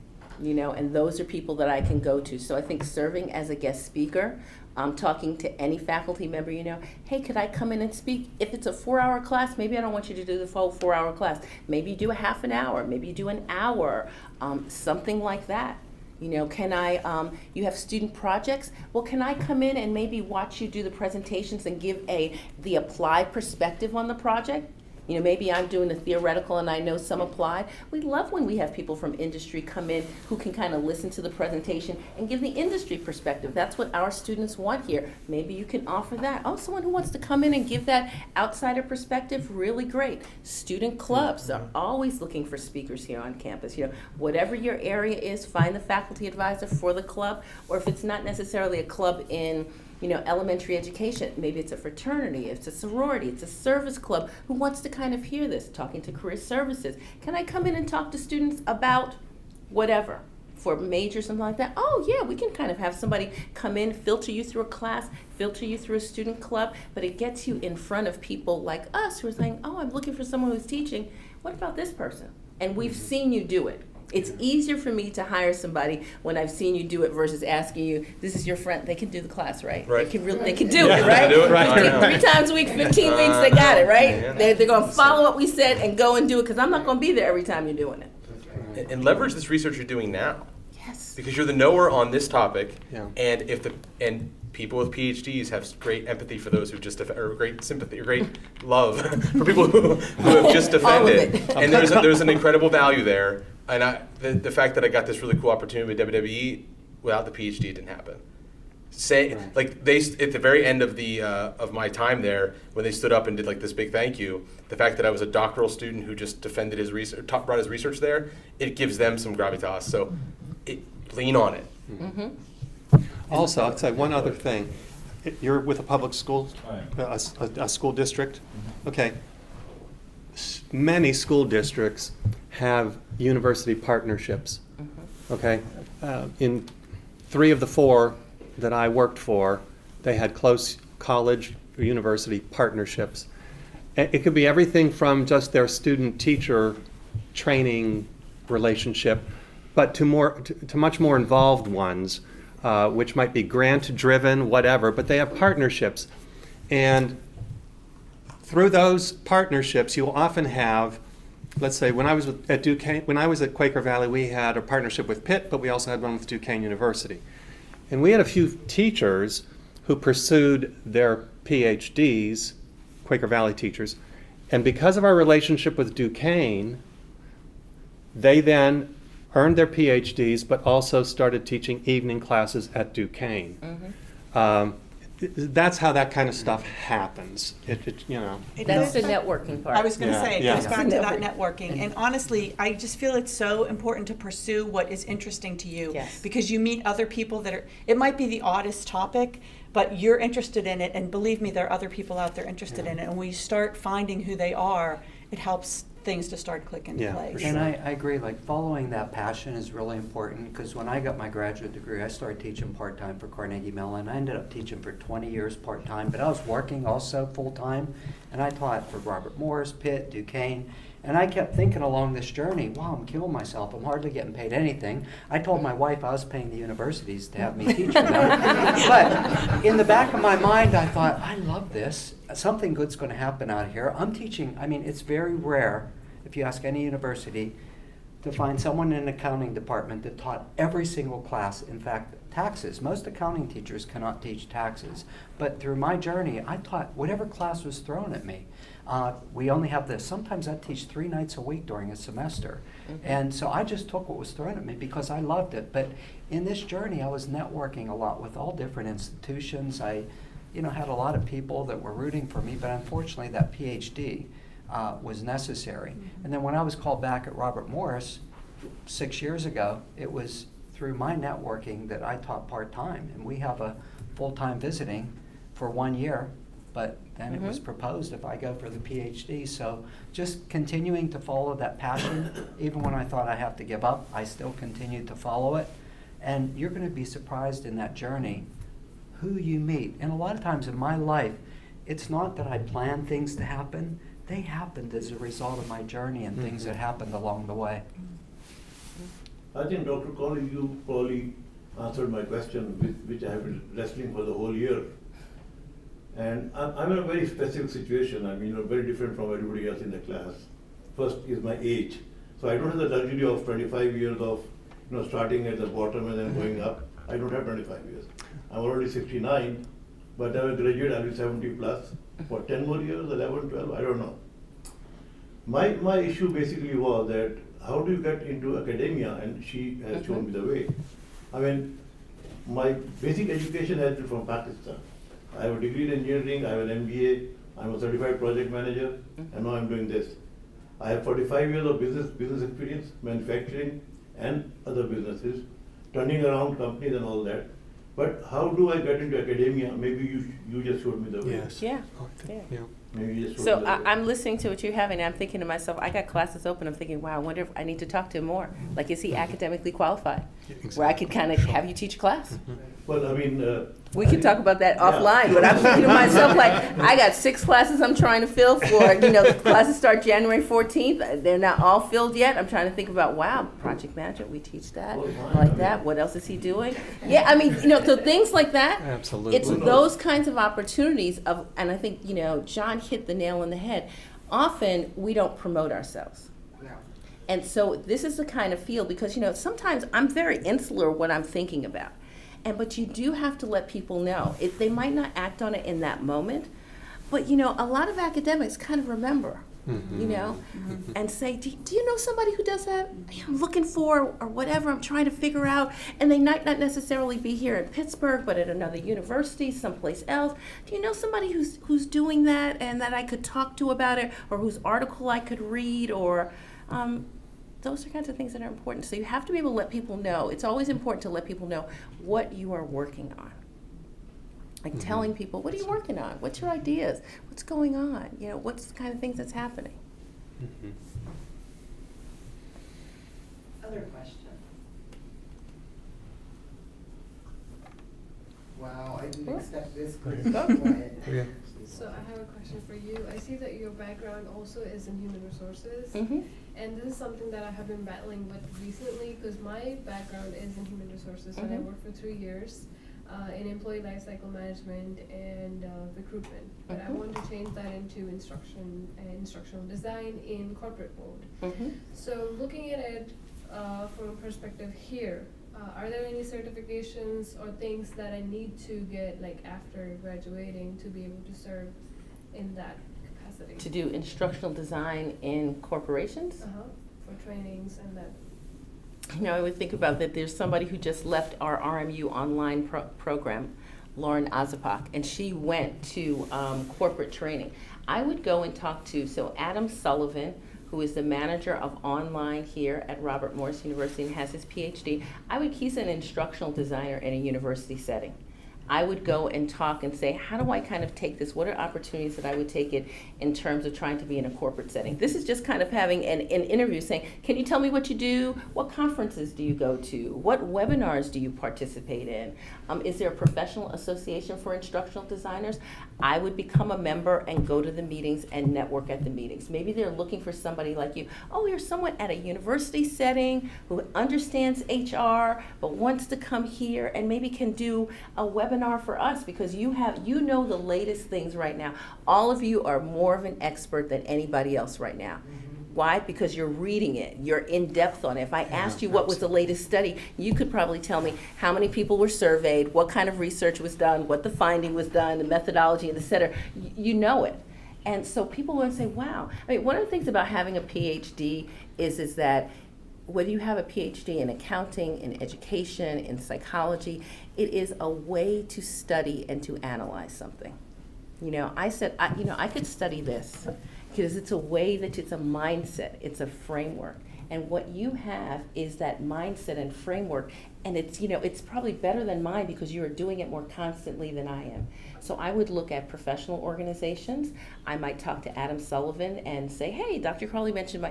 And those are people that I can go to. So I think serving as a guest speaker, talking to any faculty member, hey, could I come in and speak? If it's a 4-hour class, maybe I don't want you to do the full 4-hour class. Maybe you do a half an hour, maybe you do an hour, something like that. Can I, you have student projects? Well, can I come in and maybe watch you do the presentations and give the applied perspective on the project? Maybe I'm doing the theoretical and I know some applied. We love when we have people from industry come in who can kind of listen to the presentation and give the industry perspective. That's what our students want here. Maybe you can offer that. Oh, someone who wants to come in and give that outsider perspective, really great. Student clubs are always looking for speakers here on campus. Whatever your area is, find the faculty advisor for the club, or if it's not necessarily a club in elementary education, maybe it's a fraternity, it's a sorority, it's a service club who wants to kind of hear this, talking to career services. Can I come in and talk to students about whatever, for major, something like that? Oh yeah, we can kind of have somebody come in, filter you through a class, filter you through a student club, but it gets you in front of people like us who are saying, oh, I'm looking for someone who's teaching. What about this person? And we've seen you do it. It's easier for me to hire somebody when I've seen you do it versus asking you, this is your friend, they can do the class, right? Right. They can do it, right? Do it, right. 3 times a week, 15 weeks, they got it, right? Yeah. They're going to follow what we said and go and do it, because I'm not going to be there every time you're doing it. And leverage this research you're doing now. Yes. Because you're the knower on this topic, Yeah. and people with PhDs have great empathy for those who or great sympathy, or great love for people who have just defended. it. And there's an incredible value there. And the fact that I got this really cool opportunity with WWE, without the PhD, it didn't happen. At the very end of of my time there, when they stood up and did this big thank you, the fact that I was a doctoral student who just defended his research, brought his research there, it gives them some gravitas. So lean on it. Mm-hmm. Also, I'd say one other thing. You're with a public school? Right. A school district? Okay. Many school districts have university partnerships. Okay? In 3 of the 4 that I worked for, they had close college or university partnerships. It could be everything from just their student-teacher training relationship, but to much more involved ones, which might be grant-driven, whatever, but they have partnerships. And through those partnerships, you'll often have, let's say, when I was at Duquesne, when I was at Quaker Valley, we had a partnership with Pitt, but we also had one with Duquesne University. And we had a few teachers who pursued their PhDs, Quaker Valley teachers, and because of our relationship with Duquesne, they then earned their PhDs, but also started teaching evening classes at Duquesne. That's how that kind of stuff happens. You know. That's the networking part. I was going to Yeah, say, it yeah. goes back to that networking. And honestly, I just feel it's so important to pursue what is interesting to you. Yes. Because you meet other people that are, it might be the oddest topic, but you're interested in it. And believe me, there are other people out there interested in it. And when you start finding who they are, it helps things to start clicking into Yeah, place. for sure. And I agree, like following that passion is really important, because when I got my graduate degree, I started teaching part-time for Carnegie Mellon. I ended up teaching for 20 years part-time, but I was working also full-time, and I taught for Robert Morris, Pitt, Duquesne, and I kept thinking along this journey, wow, I'm killing myself, I'm hardly getting paid anything. I told my wife I was paying the universities to have me teach for them. But in the back of my mind, I thought, I love this. Something good's going to happen out here. I'm teaching, I mean, it's very rare, if you ask any university, to find someone in an accounting department that taught every single class, in fact, taxes. Most accounting teachers cannot teach taxes. But through my journey, I taught whatever class was thrown at me. We only have this. Sometimes I teach 3 nights a week during a semester. And so I just took what was thrown at me because I loved it. But in this journey, I was networking a lot with all different institutions. I had a lot of people that were rooting for me, but unfortunately that PhD was necessary. And then when I was called back at Robert Morris 6 years ago, it was through my networking that I taught part-time. And we have a full-time visiting for 1 year, but then it was proposed if I go for the PhD. So just continuing to follow that passion, even when I thought I have to give up, I still continued to follow it. And you're going to be surprised in that journey who you meet. And a lot of times in my life, it's not that I plan things to happen. They happened as a result of my journey and things that happened along the way. I think, Dr. Colley, you probably answered my question, which I have been wrestling for the whole year. And I'm in a very specific situation. I mean, very different from everybody else in the class. First is my age. So I don't have the luxury of 25 years of starting at the bottom and then going up. I don't have 25 years. I'm already 69, but I'm a graduate, I'll be 70 plus. For 10 more years, 11, 12, I don't know. My issue basically was that how do you get into academia? And she has shown me the way. I mean, my basic education has been from Pakistan. I have a degree in engineering, I have an MBA, I'm a certified project manager, and now I'm doing this. I have 45 years of business experience, manufacturing and other businesses, turning around companies and all that. But how do I get into academia? Maybe you just showed me the way. Yes. Yeah. Yeah. Maybe you just showed So me the way. I'm listening to what you're having, and I'm thinking to myself, I got classes open. I'm thinking, wow, I wonder if I need to talk to him more. Like, is he academically qualified? Where I could kind of have you teach a class. Well, I mean, We can talk about that Yeah. offline, but I'm thinking to myself, like, I got 6 classes I'm trying to fill for, the classes start January 14th. They're not all filled yet. I'm trying to think about, wow, project management, we teach that. Oh, I like that. What else is he doing? Yeah, I mean, so things like that. Absolutely. It's those kinds of opportunities of, and I think, John hit the nail on the head. Often, we don't promote ourselves. And so this is the kind of field, because, sometimes I'm very insular what I'm thinking about. But you do have to let people know. They might not act on it in that moment, but, a lot of academics kind of remember, and say, do you know somebody who does that? I'm looking for, or whatever, I'm trying to figure out. And they might not necessarily be here in Pittsburgh, but at another university, someplace else. Do you know somebody who's doing that and that I could talk to about it, or whose article I could read, or... those are kinds of things that are important. So you have to be able to let people know. It's always important to let people know what you are working on. Like telling people, what are you working on? What's your ideas? What's going on? You know, what's the kind of things that's happening? Mhm. Other question? Wow, I didn't expect this quick. Go ahead. Yeah. So I have a question for you. I see that your background also is in human resources. Mm-hmm. And this is something that I have been battling with recently because my background is in human resources and I Mhm. worked for 3 years in employee lifecycle management and recruitment. But I Mhm. want to change that into instruction and instructional design in corporate mode. Mm-hmm. So looking at it from a perspective here, are there any certifications or things that I need to get like after graduating to be able to serve in that capacity? To do instructional design in corporations? For trainings and that. You know, I would think about that there's somebody who just left our RMU online program, Lauren Azapak, and she went to corporate training. I would go and talk to, so Adam Sullivan, who is the manager of online here at Robert Morris University and has his PhD. He's an instructional designer in a university setting. I would go and talk and say, how do I kind of take this? What are opportunities that I would take it in terms of trying to be in a corporate setting? This is just kind of having an interview saying, can you tell me what you do? What conferences do you go to? What webinars do you participate in? Is there a professional association for instructional designers? I would become a member and go to the meetings and network at the meetings. Maybe they're looking for somebody like you. Oh, you're someone at a university setting who understands HR, but wants to come here and maybe can do a webinar for us because you know the latest things right now. All of you are more of an expert than anybody else right now. Why? Because you're reading it. You're in depth on it. If I asked you what was the latest study, you could probably tell me how many people were surveyed, what kind of research was done, what the finding was done, the methodology, and et cetera. You know it. And so people want to say, wow. I mean, one of the things about having a PhD is that whether you have a PhD in accounting, in education, in psychology, it is a way to study and to analyze something. You know, I said, I could study this because it's a way that it's a mindset, it's a framework. And what you have is that mindset and framework, and it's probably better than mine because you are doing it more constantly than I am. So I would look at professional organizations. I might talk to Adam Sullivan and say, hey, Dr. Crawley mentioned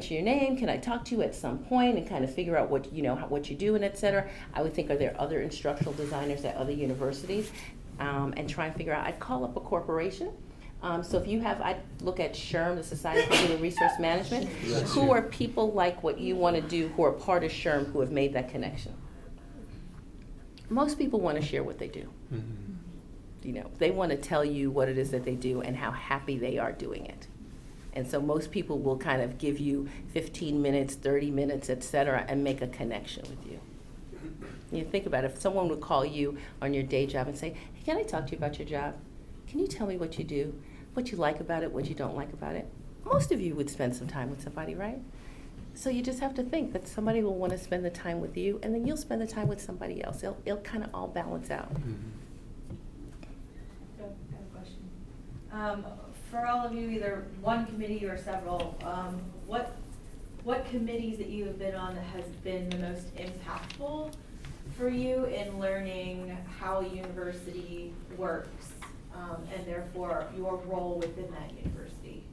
your name. Can I talk to you at some point and kind of figure out what you do and et cetera. I would think, are there other instructional designers at other universities? And try and figure out, I'd call up a corporation. So if you have, I'd look at SHRM, the Society for Human Resource Management. Who are people like what you want to do who are part of SHRM who have made that connection? Most people want to share what they do. Mhm. You know, they want to tell you what it is that they do and how happy they are doing it. And so most people will kind of give you 15 minutes, 30 minutes, et cetera, and make a connection with you. You think about it, if someone would call you on your day job and say, hey, can I talk to you about your job? Can you tell me what you do, what you like about it, what you don't like about it? Most of you would spend some time with somebody, right? So you just have to think that somebody will want to spend the time with you, and then you'll spend the time with somebody else. It'll kind of all balance out. Mhm. So, I have a question. For all of you, either one committee or several, what committees that you have been on has been the most impactful for you in learning how a university works, and therefore your role within that university?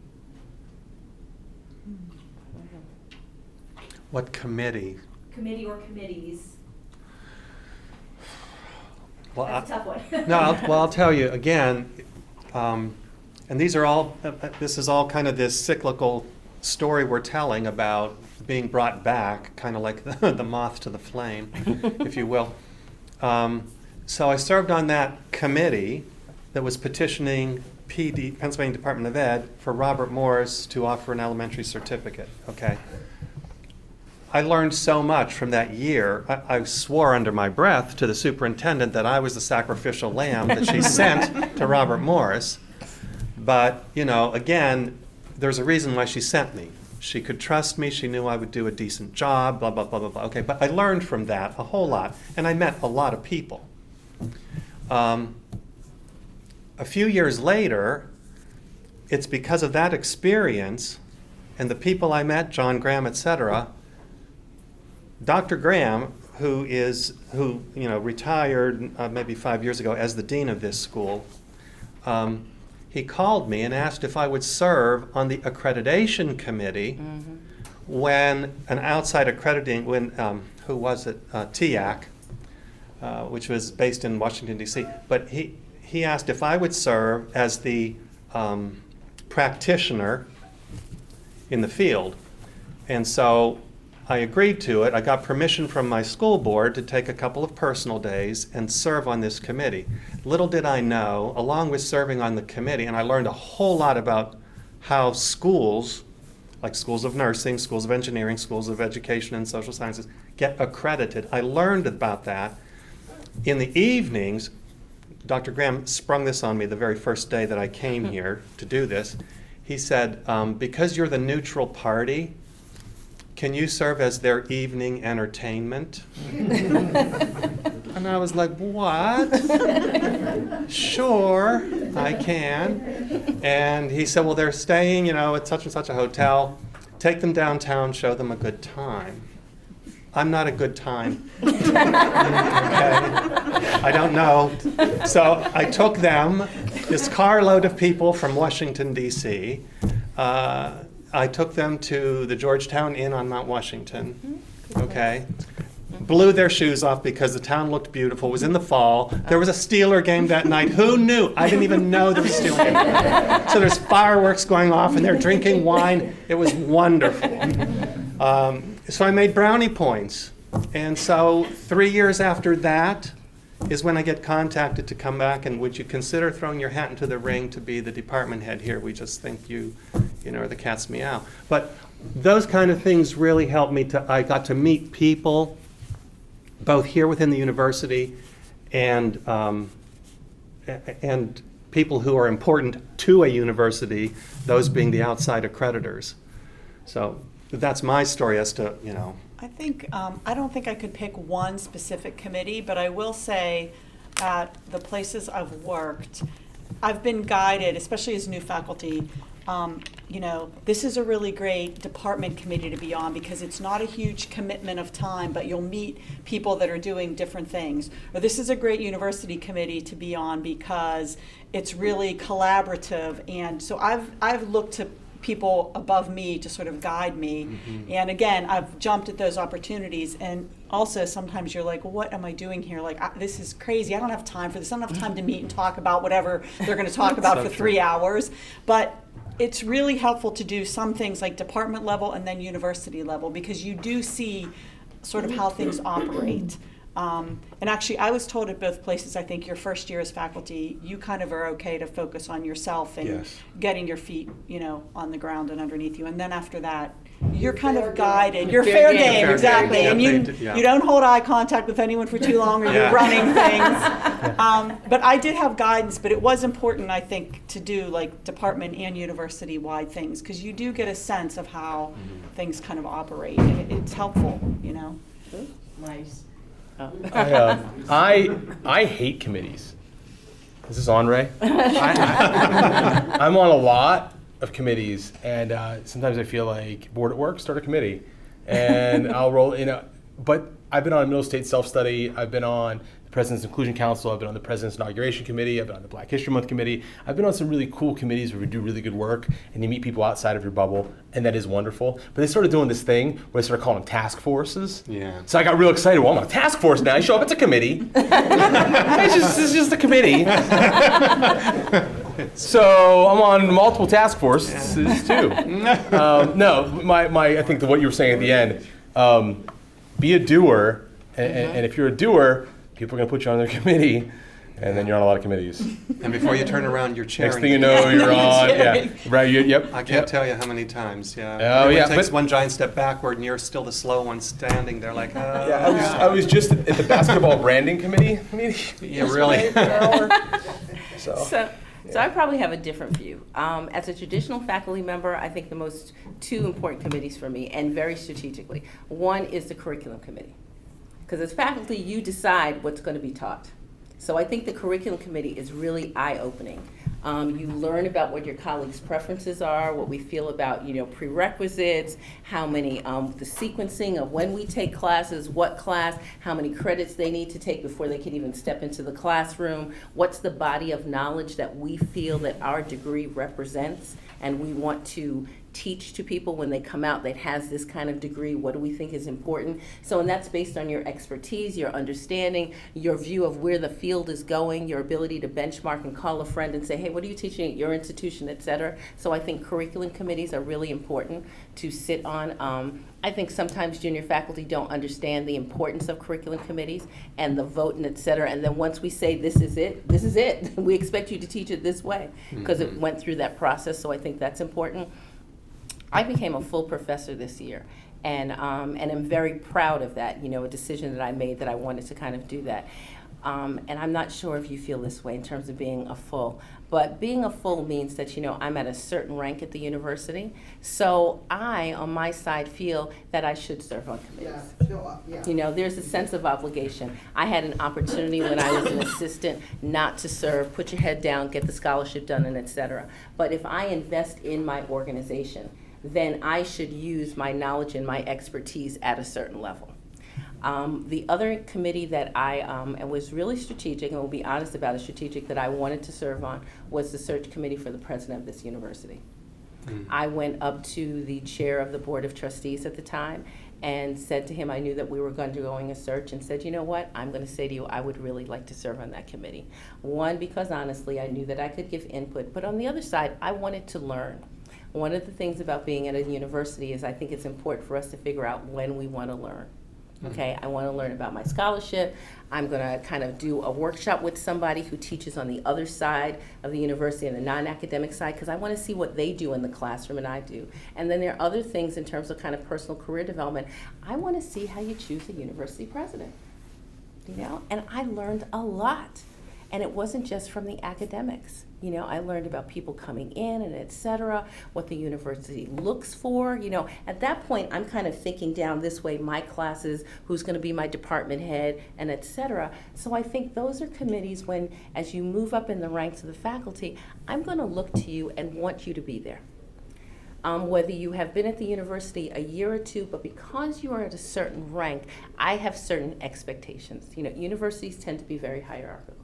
What committee? Committee or committees? Well, That's a tough one. No, I'll tell you again, and these are all, this is all kind of this cyclical story we're telling about being brought back, kind of like the moth to the flame, if you will. So I served on that committee that was petitioning Pennsylvania Department of Ed, for Robert Morris to offer an elementary certificate, okay? I learned so much from that year. I swore under my breath to the superintendent that I was the sacrificial lamb that she sent to Robert Morris. But, again, there's a reason why she sent me. She could trust me. She knew I would do a decent job, blah, blah, blah, blah, blah. Okay, but I learned from that a whole lot, and I met a lot of people. A few years later, it's because of that experience and the people I met, John Graham, et cetera, Dr. Graham, who retired maybe 5 years ago as the dean of this school, he called me and asked if I would serve on the accreditation committee when an outside accrediting, who was it, TIAC, which was based in Washington, D.C. But he asked if I would serve as the practitioner in the field. And so I agreed to it. I got permission from my school board to take a couple of personal days and serve on this committee. Little did I know, along with serving on the committee, and I learned a whole lot about how schools, like schools of nursing, schools of engineering, schools of education and social sciences, get accredited. I learned about that. In the evenings, Dr. Graham sprung this on me the very first day that I came here to do this. He said, because you're the neutral party, can you serve as their evening entertainment? And I was like, what? Sure, I can. And he said, well, they're staying, at such and such a hotel. Take them downtown, show them a good time. I'm not a good time. Okay. I don't know. So I took them, this carload of people from Washington, D.C. I took them to the Georgetown Inn on Mount Washington. Okay. Blew their shoes off because the town looked beautiful. It was in the fall. There was a Steeler game that night. Who knew? I didn't even know there was a Steeler game. So there's fireworks going off and they're drinking wine. It was wonderful. So I made brownie points. And so 3 years after that is when I get contacted to come back and would you consider throwing your hat into the ring to be the department head here? We just think you are the cat's meow. But those kind of things really helped me I got to meet people both here within the university and people who are important to a university, those being the outside accreditors. So that's my story as to, I think, I don't think I could pick one specific committee, but I will say at the places I've worked, I've been guided, especially as new faculty, this is a really great department committee to be on because it's not a huge commitment of time, but you'll meet people that are doing different things. Or this is a great university committee to be on because it's really collaborative. And so I've looked to people above me to sort of guide me. Mm-hmm. And again, I've jumped at those opportunities. And also sometimes you're like, well, what am I doing here? Like, this is crazy. I don't have time for this. I don't have time to meet and talk about whatever they're going to talk about for 3 hours. But it's really helpful to do some things like department level and then university level because you do see sort of how things operate. And actually, I was told at both places, I think your first year as faculty, you kind of are okay to focus on yourself and getting your feet, on the ground and underneath you. And then after that, you're kind of guided. You're fair game, exactly. And you don't hold eye contact with anyone for too long or you're running things. But I did have guidance, but it was important, I think, to do like department and university-wide things because you do get a sense of how things kind of operate. And it's helpful, Nice. I hate committees. Is this on, Ray? I'm on a lot of committees, and sometimes I feel like bored at work, start a committee, and I'll roll. But I've been on Middle State Self-Study. I've been on the President's Inclusion Council. I've been on the President's Inauguration Committee. I've been on the Black History Month Committee. I've been on some really cool committees where we do really good work, and you meet people outside of your bubble, and that is wonderful. But they started doing this thing where they started calling them task forces. Yeah. So I got real excited. Well, I'm on a task force now. You show up, it's a committee. It's just a committee. So I'm on multiple task forces too. I think what you were saying at the end, be a doer, and if you're a doer, people are going to put you on their committee, and then you're on a lot of committees. And before you turn around, you're chairing. Next thing you know, you're on. Yeah, right. Yep. I can't tell you how many times. Yeah. Oh, Everyone takes one giant step backward, and you're still the slow one standing there, like. I was just at the basketball branding committee meeting. Yeah, really. So I probably have a different view. As a traditional faculty member, I think the two important committees for me, and very strategically. One is the curriculum committee. Because as faculty, you decide what's going to be taught. So I think the curriculum committee is really eye-opening. You learn about what your colleagues' preferences are, what we feel about, prerequisites, how many, the sequencing of when we take classes, what class, how many credits they need to take before they can even step into the classroom, what's the body of knowledge that we feel that our degree represents, and we want to teach to people when they come out that has this kind of degree. What do we think is important? So, and that's based on your expertise, your understanding, your view of where the field is going, your ability to benchmark and call a friend and say, hey, what are you teaching at your institution, et cetera. So I think curriculum committees are really important to sit on. I think sometimes junior faculty don't understand the importance of curriculum committees and the vote and et cetera. And then once we say this is it, this is it. We expect you to teach it this way because it went through that process. So I think that's important. I became a full professor this year, and I'm very proud of that, a decision that I made that I wanted to kind of do that. And I'm not sure if you feel this way in terms of being a full, but being a full means that, I'm at a certain rank at the university. So I, on my side, feel that I should serve on committees. Yeah. There's a sense of obligation. I had an opportunity when I was an assistant not to serve, put your head down, get the scholarship done, and et cetera. But if I invest in my organization, then I should use my knowledge and my expertise at a certain level. The other committee that I and was really strategic, and will be honest about it, strategic, that I wanted to serve on was the search committee for the president of this university. I went up to the chair of the board of trustees at the time and said to him, I knew that we were going to go in a search, and said, you know what, I'm going to say to you, I would really like to serve on that committee. One, because honestly, I knew that I could give input, but on the other side, I wanted to learn. One of the things about being at a university is I think it's important for us to figure out when we want to learn. Okay, I want to learn about my scholarship. I'm going to kind of do a workshop with somebody who teaches on the other side of the university and the non-academic side, because I want to see what they do in the classroom and I do. And then there are other things in terms of kind of personal career development. I want to see how you choose a university president, and I learned a lot. And it wasn't just from the academics. I learned about people coming in and et cetera, what the university looks for. At that point, I'm kind of thinking down this way, my classes, who's going to be my department head, and et cetera. So I think those are committees when, as you move up in the ranks of the faculty, I'm going to look to you and want you to be there. Whether you have been at the university a year or two, but because you are at a certain rank, I have certain expectations. Universities tend to be very hierarchical.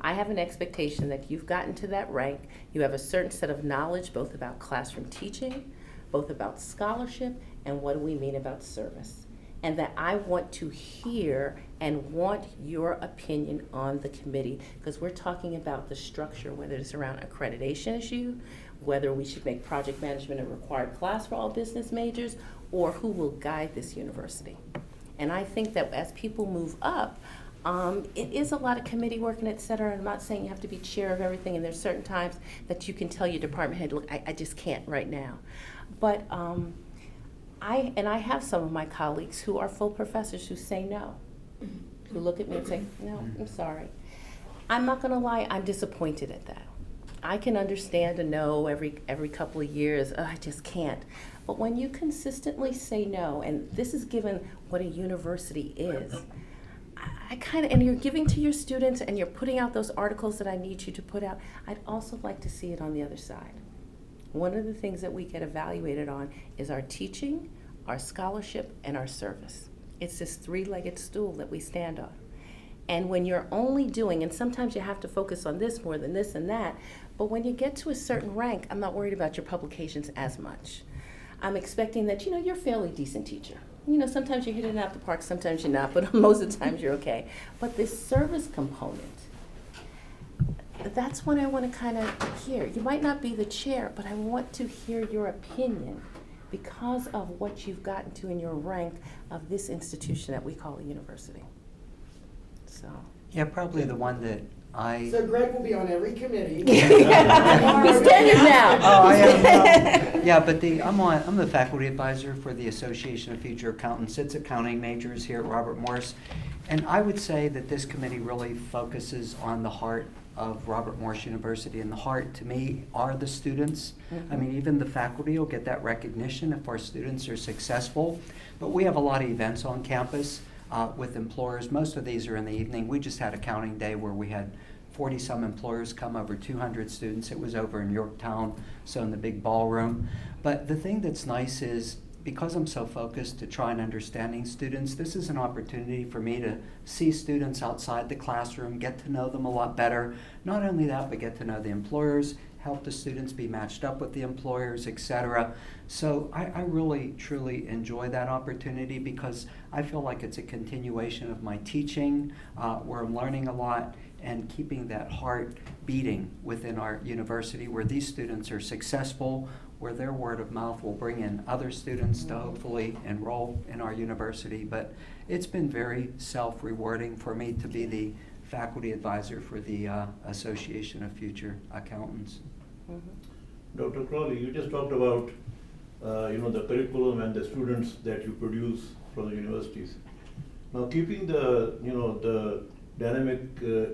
I have an expectation that you've gotten to that rank, you have a certain set of knowledge both about classroom teaching, both about scholarship, and what do we mean about service. And that I want to hear and want your opinion on the committee, because we're talking about the structure, whether it's around accreditation issue, whether we should make project management a required class for all business majors, or who will guide this university. And I think that as people move up, it is a lot of committee work and et cetera. I'm not saying you have to be chair of everything, and there's certain times that you can tell your department head, look, I just can't right now. But I have some of my colleagues who are full professors who say no, who look at me and say, no, I'm sorry. I'm not gonna lie, I'm disappointed at that. I can understand a no every couple of years, I just can't. But when you consistently say no, and this is given what a university is, and you're giving to your students and you're putting out those articles that I need you to put out, I'd also like to see it on the other side. One of the things that we get evaluated on is our teaching, our scholarship, and our service. It's this three-legged stool that we stand on. And when you're only doing, and sometimes you have to focus on this more than this and that, but when you get to a certain rank, I'm not worried about your publications as much. I'm expecting that, you're a fairly decent teacher. Sometimes you're hitting it out the park, sometimes you're not, but most of the times you're okay. But this service component, that's what I want to kind of hear. You might not be the chair, but I want to hear your opinion because of what you've gotten to in your rank of this institution that we call a university. So. Yeah, probably the one that So Greg will be on every committee. He's tenured now. Oh, I am. Yeah, but I'm the faculty advisor for the Association of Future Accountants. It's accounting majors here at Robert Morris. And I would say that this committee really focuses on the heart of Robert Morris University. And the heart, to me, are the students. I mean, even the faculty will get that recognition if our students are successful. But we have a lot of events on campus with employers. Most of these are in the evening. We just had accounting day where we had 40-some employers come, over 200 students. It was over in Yorktown, so in the big ballroom. But the thing that's nice is, because I'm so focused to try and understanding students, this is an opportunity for me to see students outside the classroom, get to know them a lot better. Not only that, but get to know the employers, help the students be matched up with the employers, etc. So I really, truly enjoy that opportunity because I feel like it's a continuation of my teaching, where I'm learning a lot and keeping that heart beating within our university, where these students are successful, where their word of mouth will bring in other students to hopefully enroll in our university. But it's been very self-rewarding for me to be the faculty advisor for the Association of Future Accountants. Dr. Crawley, you just talked about the curriculum and the students that you produce from the universities. Now, keeping the the dynamic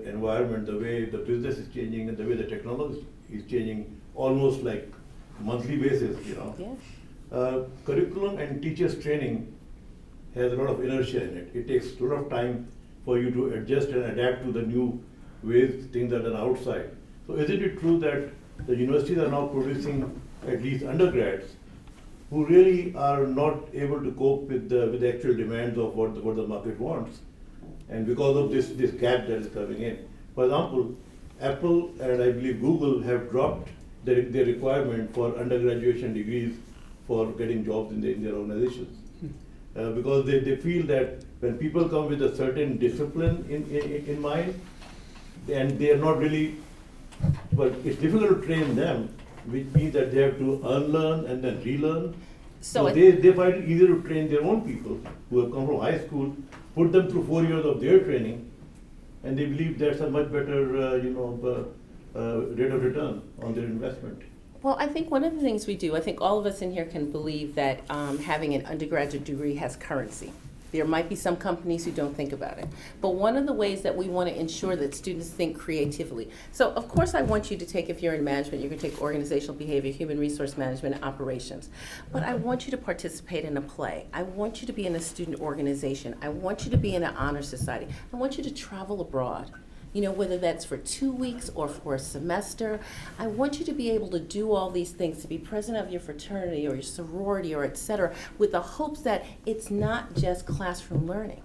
environment, the way the business is changing and the way the technology is changing, almost like monthly basis, Yeah. curriculum and teachers training has a lot of inertia in it. It takes a lot of time for you to adjust and adapt to the new ways things are done outside. So isn't it true that the universities are now producing at least undergrads who really are not able to cope with the actual demands of what the market wants, and because of this gap that is coming in? For example, Apple and I believe Google have dropped their requirement for undergraduation degrees for getting jobs in their organizations, because they feel that when people come with a certain discipline in mind, and they are not really, but it's difficult to train them, which means that they have to unlearn and then relearn. So They find it easier to train their own people who have come from high school, put them through 4 years of their training, and they believe that's a much better, rate of return on their investment. Well, I think one of the things we do, I think all of us in here can believe that having an undergraduate degree has currency. There might be some companies who don't think about it. But one of the ways that we want to ensure that students think creatively. So, of course, I want you to take, if you're in management, you're going to take organizational behavior, human resource management, and operations. But I want you to participate in a play. I want you to be in a student organization. I want you to be in an honor society. I want you to travel abroad. Whether that's for 2 weeks or for a semester. I want you to be able to do all these things, to be president of your fraternity or your sorority or et cetera, with the hopes that it's not just classroom learning.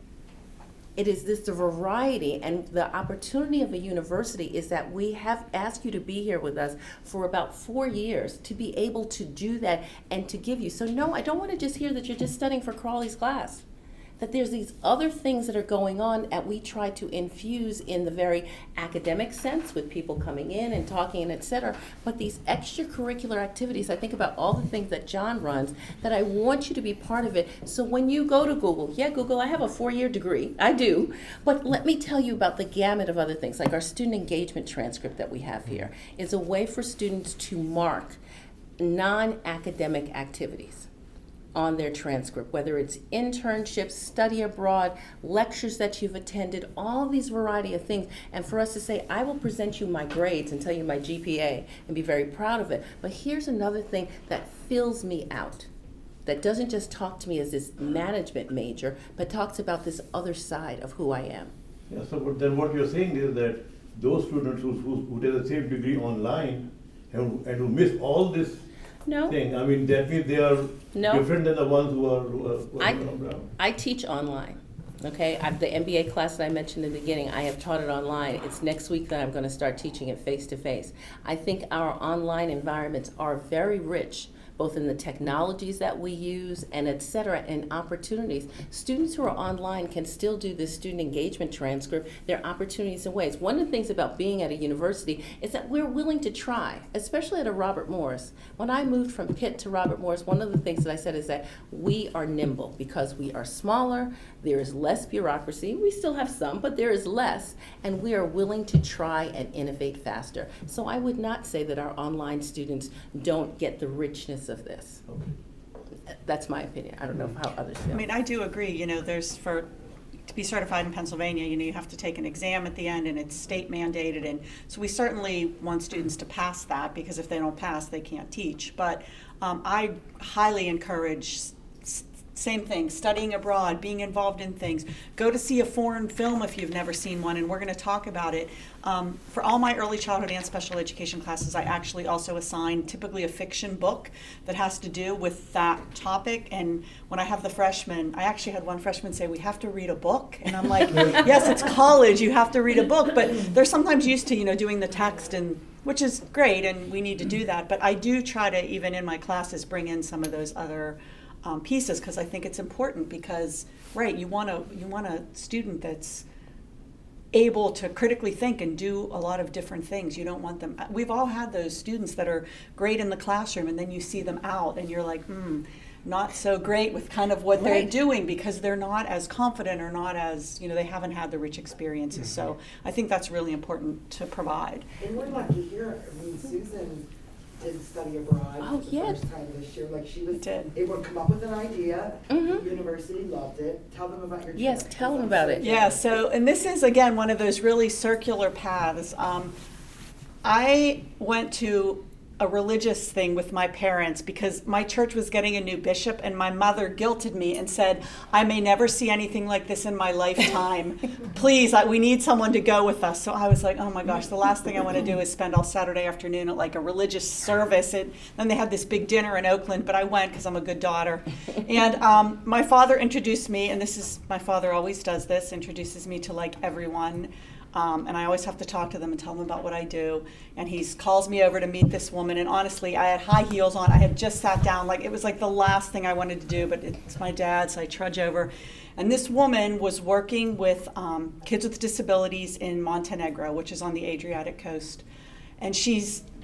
It is this variety, and the opportunity of a university is that we have asked you to be here with us for about 4 years to be able to do that and to give you. So no, I don't want to just hear that you're just studying for Crawley's class. That there's these other things that are going on that we try to infuse in the very academic sense with people coming in and talking and et cetera, but these extracurricular activities, I think about all the things that John runs, that I want you to be part of it. So when you go to Google, Google, I have a 4-year degree, I do, but let me tell you about the gamut of other things, like our student engagement transcript that we have here is a way for students to mark non-academic activities on their transcript, whether it's internships, study abroad, lectures that you've attended, all these variety of things. And for us to say, I will present you my grades and tell you my GPA and be very proud of it. But here's another thing that fills me out, that doesn't just talk to me as this management major, but talks about this other side of who I am. Yeah, so but then what you're saying is that those students who take the same degree online and who miss all this No. thing, I mean, that means they are No. different than the ones who are on ground. I teach online. Okay, the MBA class that I mentioned in the beginning, I have taught it online. It's next week that I'm going to start teaching it face to face. I think our online environments are very rich, both in the technologies that we use and et cetera, and opportunities. Students who are online can still do this student engagement transcript. There are opportunities and ways. One of the things about being at a university is that we're willing to try, especially at a Robert Morris. When I moved from Pitt to Robert Morris, one of the things that I said is that we are nimble because we are smaller, there is less bureaucracy. We still have some, but there is less, and we are willing to try and innovate faster. So I would not say that our online students don't get the richness of this. Okay. That's my opinion. I don't know how others feel. I mean, I do agree, there's to be certified in Pennsylvania, you have to take an exam at the end, and it's state mandated, and so we certainly want students to pass that, because if they don't pass, they can't teach. But I highly encourage Same thing, studying abroad, being involved in things. Go to see a foreign film if you've never seen one, and we're going to talk about it. For all my early childhood and special education classes, I actually also assign typically a fiction book that has to do with that topic. And when I have the freshmen, I actually had one freshman say, we have to read a book. And I'm like, yes, it's college, you have to read a book. But they're sometimes used to, doing the text, and which is great, and we need to do that. But I do try to, even in my classes, bring in some of those other pieces, because I think it's important, because right, you want a student that's able to critically think and do a lot of different things. You don't want them, we've all had those students that are great in the classroom and then you see them out and you're like, not so great with kind of what they're doing, because they're not as confident or not as, they haven't had the rich experiences. So I think that's really important to provide. And we're lucky here. I mean, Susan did study abroad for the first time this year. Like, she was able to come up with an idea. The university loved it. Tell them about your trip. Yes, tell them about it. Yeah, so, and this is, again, one of those really circular paths. I went to a religious thing with my parents because my church was getting a new bishop, and my mother guilted me and said, I may never see anything like this in my lifetime. Please, we need someone to go with us. So I was like, oh my gosh, the last thing I want to do is spend all Saturday afternoon at like a religious service. And then they had this big dinner in Oakland, but I went because I'm a good daughter. And my father introduced me, and my father always does this, introduces me to like everyone. And I always have to talk to them and tell them about what I do. And he calls me over to meet this woman. And honestly, I had high heels on. I had just sat down. It was like the last thing I wanted to do, but it's my dad, so I trudge over. And this woman was working with kids with disabilities in Montenegro, which is on the Adriatic coast. And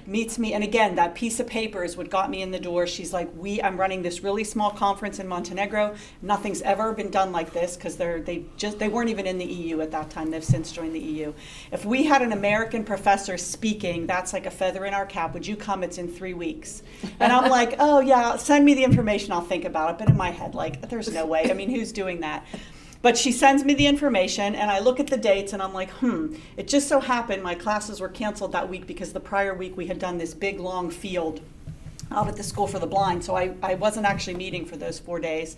meets me, and again, that piece of paper is what got me in the door. She's like, I'm running this really small conference in Montenegro. Nothing's ever been done like this, because they weren't even in the EU at that time. They've since joined the EU. If we had an American professor speaking, that's like a feather in our cap. Would you come? It's in 3 weeks. And I'm like, oh yeah, send me the information, I'll think about it. But in my head, like, there's no way. I mean, who's doing that? But she sends me the information, and I look at the dates, and I'm like, It just so happened my classes were canceled that week because the prior week we had done this big, long field out at the School for the Blind. So I wasn't actually meeting for those 4 days.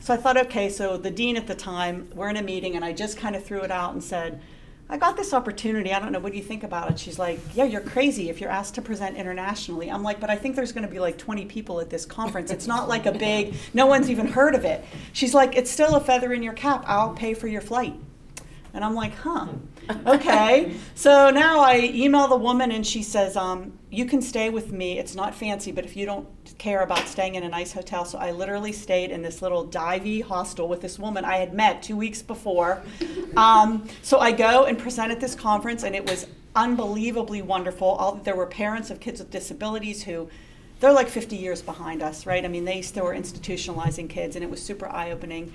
So I thought, okay, so the dean at the time, we're in a meeting, and I just kind of threw it out and said, I got this opportunity. I don't know. What do you think about it? She's like, yeah, you're crazy if you're asked to present internationally. I'm like, but I think there's going to be like 20 people at this conference. It's not like no one's even heard of it. She's like, it's still a feather in your cap. I'll pay for your flight. And I'm like, okay. So now I email the woman, and she says, you can stay with me. It's not fancy, but if you don't care about staying in a nice hotel. So I literally stayed in this little divey hostel with this woman I had met 2 weeks before. So I go and present at this conference, and it was unbelievably wonderful. There were parents of kids with disabilities they're like 50 years behind us, right? I mean, they still were institutionalizing kids, and it was super eye-opening.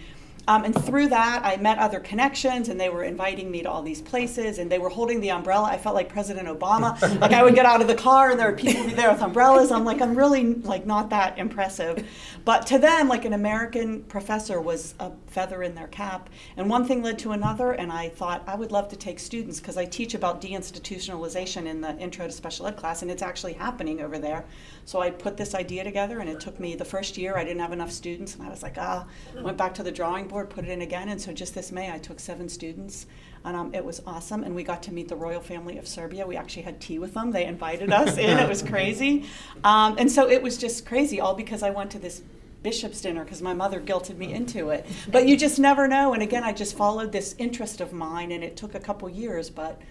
And through that, I met other connections, and they were inviting me to all these places, and they were holding the umbrella. I felt like President Obama. Like, I would get out of the car, and there would people be there with umbrellas. I'm like, I'm really like not that impressive. But to them, like, an American professor was a feather in their cap. And one thing led to another, and I thought I would love to take students, because I teach about deinstitutionalization in the Intro to Special Ed class, and it's actually happening over there. So I put this idea together, and it took me the first year. I didn't have enough students, and I was like, went back to the drawing board, put it in again, and so just this May I took 7 students, and it was awesome, and we got to meet the royal family of Serbia. We actually had tea with them. They invited us in. It was crazy, and so it was just crazy, all because I went to this bishop's dinner because my mother guilted me into it. But you just never know, and again, I just followed this interest of mine, and it took a couple years, but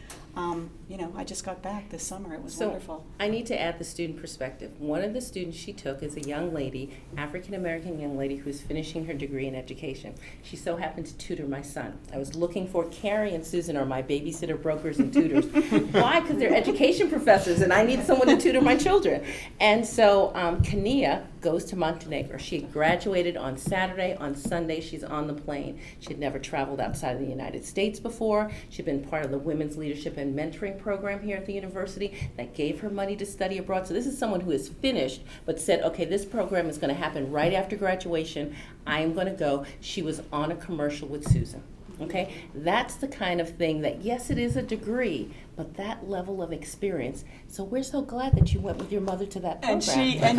I just got back this summer. It was wonderful. I need to add the student perspective. One of the students she took is a young lady, African-American young lady, who is finishing her degree in education. She so happened to tutor my son. I was looking for Carrie and Susan are my babysitter, brokers, and tutors. Why? Because they're education professors, and I need someone to tutor my children. And so Kania goes to Montenegro. She had graduated on Saturday. On Sunday, she's on the plane. She had never traveled outside of the United States before. She'd been part of the Women's Leadership and Mentoring program here at the university that gave her money to study abroad. So this is someone who is finished but said, okay, this program is going to happen right after graduation. I am going to go. She was on a commercial with Susan. Okay, that's the kind of thing that, yes, it is a degree, but that level of experience. So we're so glad that you went with your mother to that program. And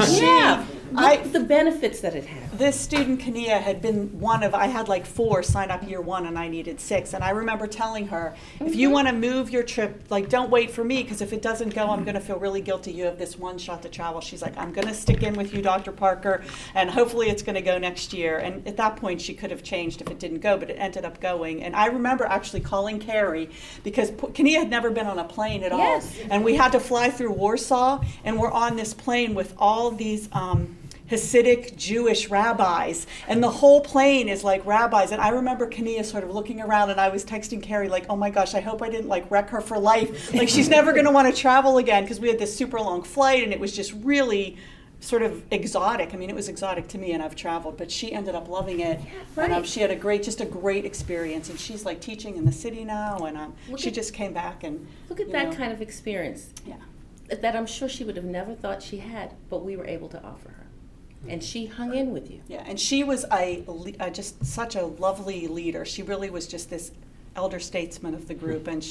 Look the benefits that it had. This student, Kania, had been one of, I had like 4 sign up year 1 and I needed 6. And I remember telling her, if you want to move your trip, like don't wait for me, because if it doesn't go, I'm going to feel really guilty. You have this one shot to travel. She's like, I'm going to stick in with you, Dr. Parker, and hopefully it's going to go next year. And at that point, she could have changed if it didn't go, but it ended up going. And I remember actually calling Carrie, because Kania had never been on a plane at all. And we had to fly through Warsaw, and we're on this plane with all these Hasidic Jewish rabbis, and the whole plane is like rabbis. And I remember Kania sort of looking around, and I was texting Carrie like, oh my gosh, I hope I didn't like wreck her for life. Like she's never going to want to travel again, because we had this super long flight, and it was just really sort of exotic. I mean, it was exotic to me, and I've traveled, but she ended up loving it. And she had a great experience, and she's like teaching in the city now, and she just came back and look at that kind of experience. Yeah. That I'm sure she would have never thought she had, but we were able to offer her. And she hung in with you. Yeah, and she was just such a lovely leader. She really was just this elder statesman of the group, and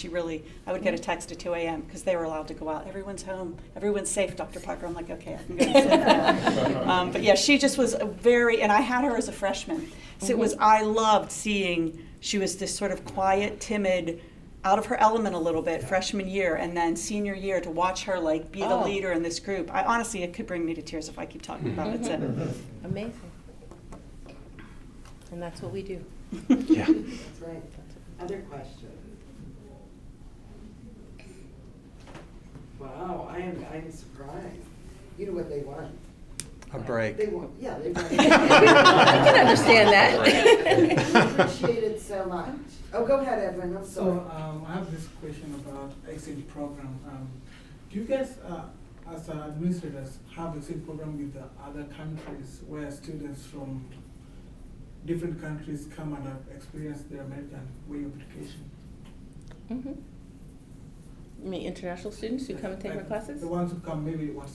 I would get a text at 2 a.m. because they were allowed to go out. Everyone's home. Everyone's safe, Dr. Parker. I'm like, okay, I can go to sleep. But yeah, she just was and I had her as a freshman. So I loved seeing, she was this sort of quiet, timid, out of her element a little bit freshman year, and then senior year to watch her like be the leader in this group. Honestly, it could bring me to tears if I keep talking about it. So. Amazing. And that's what we do. Yeah. That's right. Other questions? Wow, I'm surprised. You know what they want? A break. They want, yeah, they want. I can understand that. Appreciate it so much. Oh, go ahead, Edwin, I'm sorry. So, I have this question about exchange program. Do you guys, as administrators, have exchange program with the other countries where students from different countries come and experience the American way of education? You mean international students who come and take our classes? The ones who come maybe one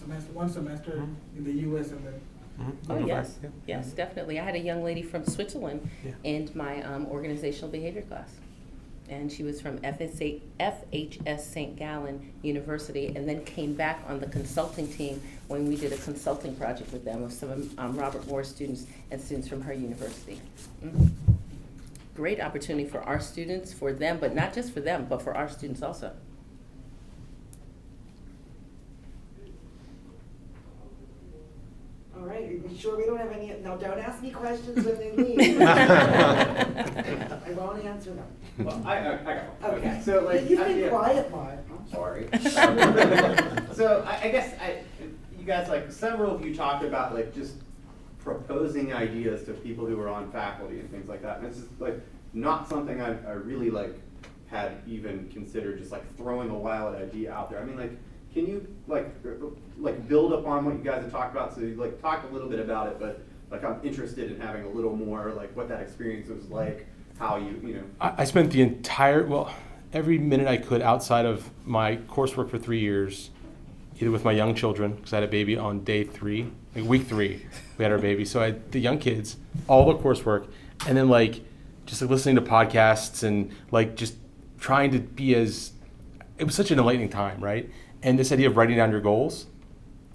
semester in the U.S. and then. Oh, yes. Yes, definitely. I had a young lady from Switzerland in my organizational behavior class. And she was from FHS St. Gallen University, and then came back on the consulting team when we did a consulting project with them with some Robert Morris students and students from her university. Great opportunity for our students, for them, but not just for them, but for our students also. All right, are you sure we don't have any? No, don't ask me questions when they leave. I won't answer them. Well, I got one. Okay. So like, you've been quiet, Mark. I'm sorry. So I guess you guys, like several of you talked about like just proposing ideas to people who are on faculty and things like that. And it's just like not something I really like had even considered, just like throwing a wild idea out there. I mean, like, can you like build upon what you guys have talked about? So you like talked a little bit about it, but like I'm interested in having a little more like what that experience was like, how you know. I spent every minute I could outside of my coursework for 3 years, either with my young children, because I had a baby on day 3, like week 3, we had our baby. So I had the young kids, all the coursework, and then like just like listening to podcasts and like just trying to be it was such an enlightening time, right? And this idea of writing down your goals,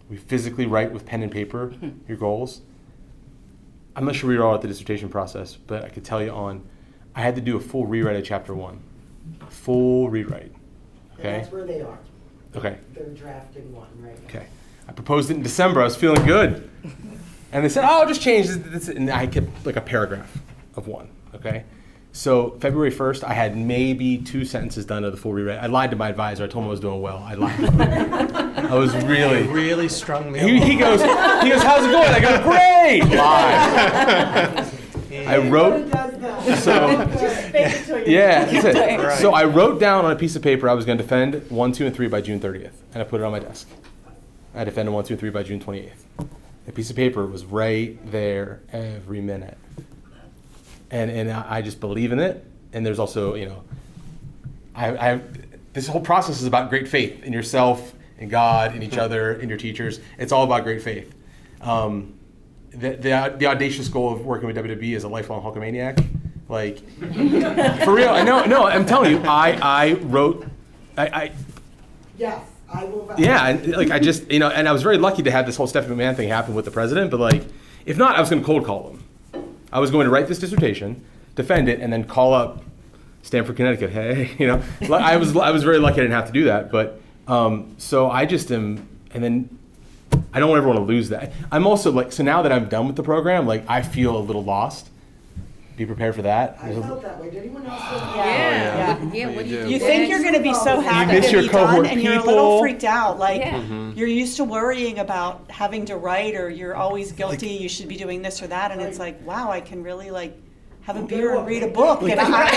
we physically write with pen and paper your goals. I'm not sure we were all at the dissertation process, but I could tell you I had to do a full rewrite of chapter 1. Full rewrite. Okay. And that's where they are. Okay. They're drafting one right now. Okay. I proposed it in December. I was feeling good. And they said, oh, just change this. And I kept like a paragraph of 1. Okay. So February 1st, I had maybe 2 sentences done of the full rewrite. I lied to my advisor. I told him I was doing well. I lied to him. I was really strung me. He goes, how's it going? I go, great. Lie. I wrote. Yeah, that's it. Right. So I wrote down on a piece of paper I was going to defend 1, 2, and 3 by June 30th, and I put it on my desk. I defended 1, 2, and 3 by June 28th. The piece of paper was right there every minute. And I just believe in it. And there's also, this whole process is about great faith in yourself, in God, in each other, in your teachers. It's all about great faith. The audacious goal of working with WWB is a lifelong Hulkamaniac. Like, for real, no, I'm telling you, I wrote, Yes, I will. Yeah, and like I just, you know, and I was very lucky to have this whole Stephanie McMahon thing happen with the president, but like, if not, I was going to cold call him. I was going to write this dissertation, defend it, and then call up Stamford, Connecticut. Hey, you know, I was very lucky I didn't have to do that, but so I just am, and then I don't ever want to lose that. I'm also like, so now that I'm done with the program, like I feel a little lost. Be prepared for that. I felt that way. Did anyone else feel that? Yeah, what do you do? You think you're going to be so happy miss to your be done, cohort and you're a people. little freaked out. Like Yeah. you're used to worrying about having to write, or you're always guilty. You should be doing this or that, and it's like, wow, I can really like have a beer and read a book, and Right, and not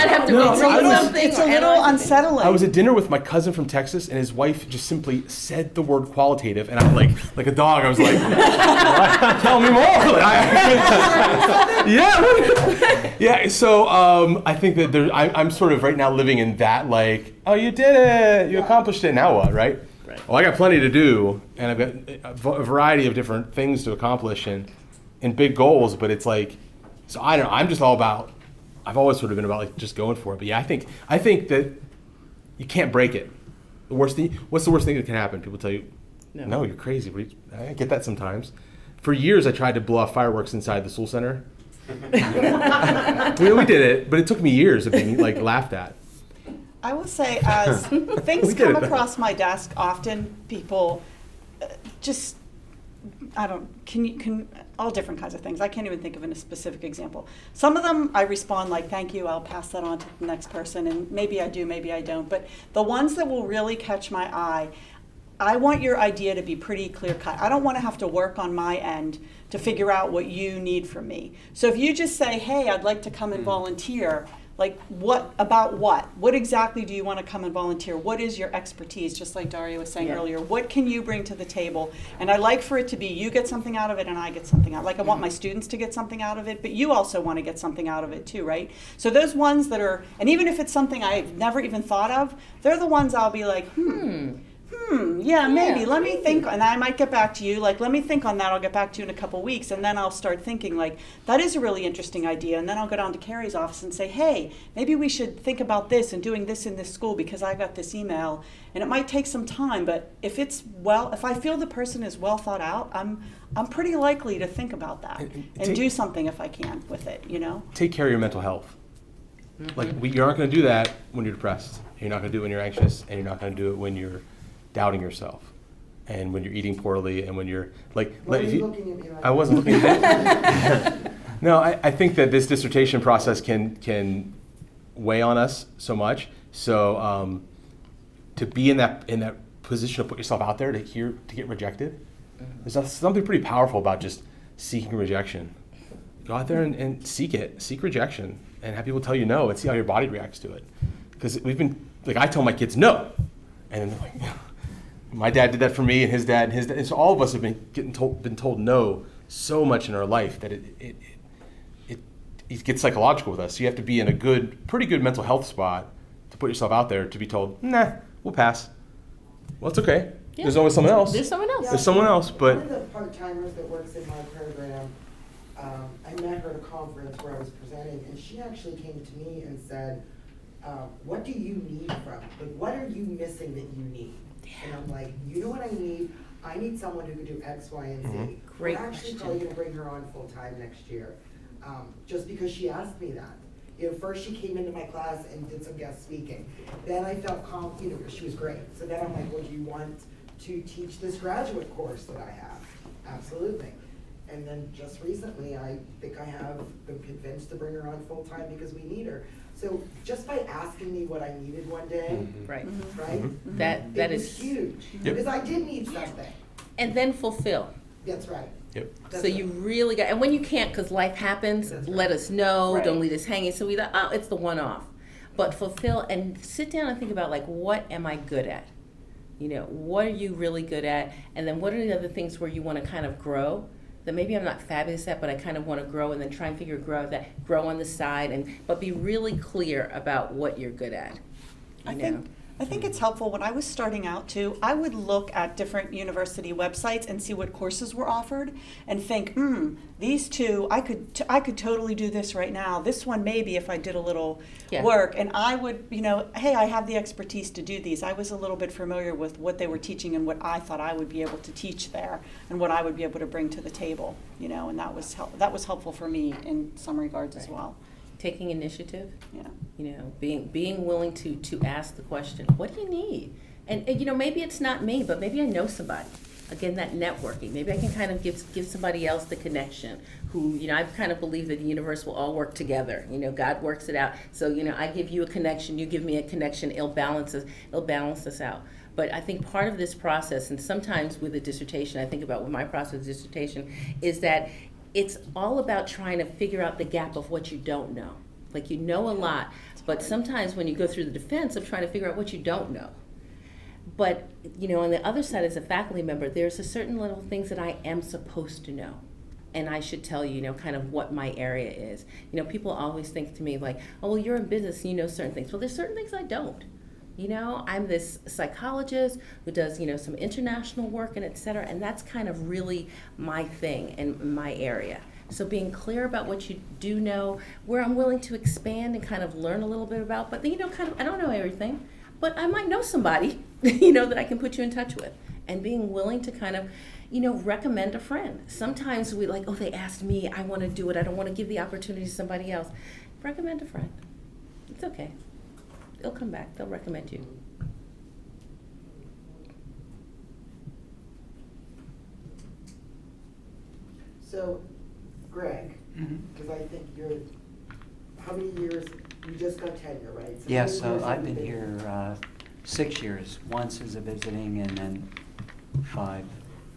have to No, read I was- something. it's a or little analyze something. unsettling. I was at dinner with my cousin from Texas, and his wife just simply said the word qualitative, and I'm like a dog. I was like, tell me more. Yeah. So I think that I'm sort of right now living in that, like, oh, you did it, you accomplished it. Now what, right? Well, I got plenty to do, and I've got a variety of different things to accomplish and big goals. But it's like, so I don't know. I'm just all about. I've always sort of been about like just going for it. But yeah, I think that you can't break it. The worst thing. What's the worst thing that can happen? People tell you, no, you're crazy. I get that sometimes. For years, I tried to blow off fireworks inside the Soul Center. We did it, but it took me years of being like laughed at. I will say, as things We did come it. across my desk, often people just, can all different kinds of things. I can't even think of a specific example. Some of them I respond like, thank you, I'll pass that on to the next person, and maybe I do, maybe I don't. But the ones that will really catch my eye, I want your idea to be pretty clear cut. I don't want to have to work on my end to figure out what you need from me. So if you just say, hey, I'd like to come and volunteer, like what about what? What exactly do you want to come and volunteer? What is your expertise? Just like Daria was saying earlier, what can you bring to the table? And I like for it to be you get something out of it and I get something out. Like I want my students to get something out of it, but you also want to get something out of it too, right? So those ones that are, and even if it's something I've never even thought of, they're the ones I'll be like, yeah, maybe. Let me think, and I might get back to you. Like, let me think on that. I'll get back to you in a couple weeks, and then I'll start thinking, like, that is a really interesting idea. And then I'll go down to Carrie's office and say, hey, maybe we should think about this and doing this in this school because I got this email. And it might take some time, but if I feel the person is well thought out, I'm pretty likely to think about that and do something if I can with it. You know. Take care of your mental health. Like you're not going to do that when you're depressed. You're not going to do it when you're anxious, and you're not going to do it when you're doubting yourself, and when you're eating poorly, and when you're like. Why are you looking at me like I wasn't looking at that. No, I think that this dissertation process can weigh on us so much. So to be in that position to put yourself out there to get rejected, there's something pretty powerful about just seeking rejection. Go out there and seek rejection, and have people tell you no, and see how your body reacts to it. Because we've been like, I tell my kids no, and then like. My dad did that for me, and his dad, and so all of us have been told no so much in our life that it gets psychological with us. So you have to be in a pretty good mental health spot to put yourself out there to be told, nah, we'll pass. Well, it's okay. Yeah. There's always someone else. There's someone else. There's someone else, but One of the part-timers that works in my program, I met her at a conference where I was presenting, and she actually came to me and said, what do you need from? Like, what are you missing that you need? And I'm like, you know what I need? I need someone who can do X, Y, and Z. Great We're actually question. probably gonna bring her on full-time next year, just because she asked me that. You know, first she came into my class and did some guest speaking. Then I felt because she was great. So then I'm like, well, do you want to teach this graduate course that I have? Absolutely. And then just recently, I think I have been convinced to bring her on full-time because we need her. So just by asking me what I needed one day, Right. right? That It was is huge, Yep. because I did need something. and then fulfill. That's right. yep. That's So you right. really got, and when you can't, because life happens, That's right. let us know. Right. Don't leave us hanging. So either it's the one-off, but fulfill and sit down and think about like, what am I good at? You know, what are you really good at? And then what are the other things where you want to kind of grow? That maybe I'm not fabulous at, but I kind of want to grow, and then try and grow on the side, but be really clear about what you're good at. I you think know? I think it's helpful. When I was starting out too, I would look at different university websites and see what courses were offered and think, these two, I could totally do this right now. This one maybe if I did a little work. And I would, hey, I have the expertise to do these. I was a little bit familiar with what they were teaching and what I thought I would be able to teach there and what I would be able to bring to the table, and that was helpful for me in some regards as well. Taking initiative, Yeah. Being willing to ask the question, what do you need? And maybe it's not me, but maybe I know somebody. Again, that networking. Maybe I can kind of give somebody else the connection who, I kind of believe that the universe will all work together. God works it out. So, I give you a connection, you give me a connection, it'll balance us out. But I think part of this process, and sometimes with a dissertation, I think about with my process of dissertation, is that it's all about trying to figure out the gap of what you don't know. Like you know a lot, but sometimes when you go through the defense of trying to figure out what you don't know. But, on the other side as a faculty member, there's a certain little things that I am supposed to know. And I should tell you, kind of what my area is. People always think to me like, oh, well, you're in business, you know certain things. Well, there's certain things I don't. I'm this psychologist who does, some international work and et cetera, and that's kind of really my thing and my area. So being clear about what you do know, where I'm willing to expand and kind of learn a little bit about, but kind of, I don't know everything, but I might know somebody, that I can put you in touch with. And being willing to kind of, recommend a friend. Sometimes we like, oh, they asked me, I want to do it, I don't want to give the opportunity to somebody else. Recommend a friend. It's okay. They'll come back. They'll recommend you. So, Greg, because I think how many years, you just got tenure, right? So Yes, how many so years I've have you been here 6 years, once as a visiting and then 5.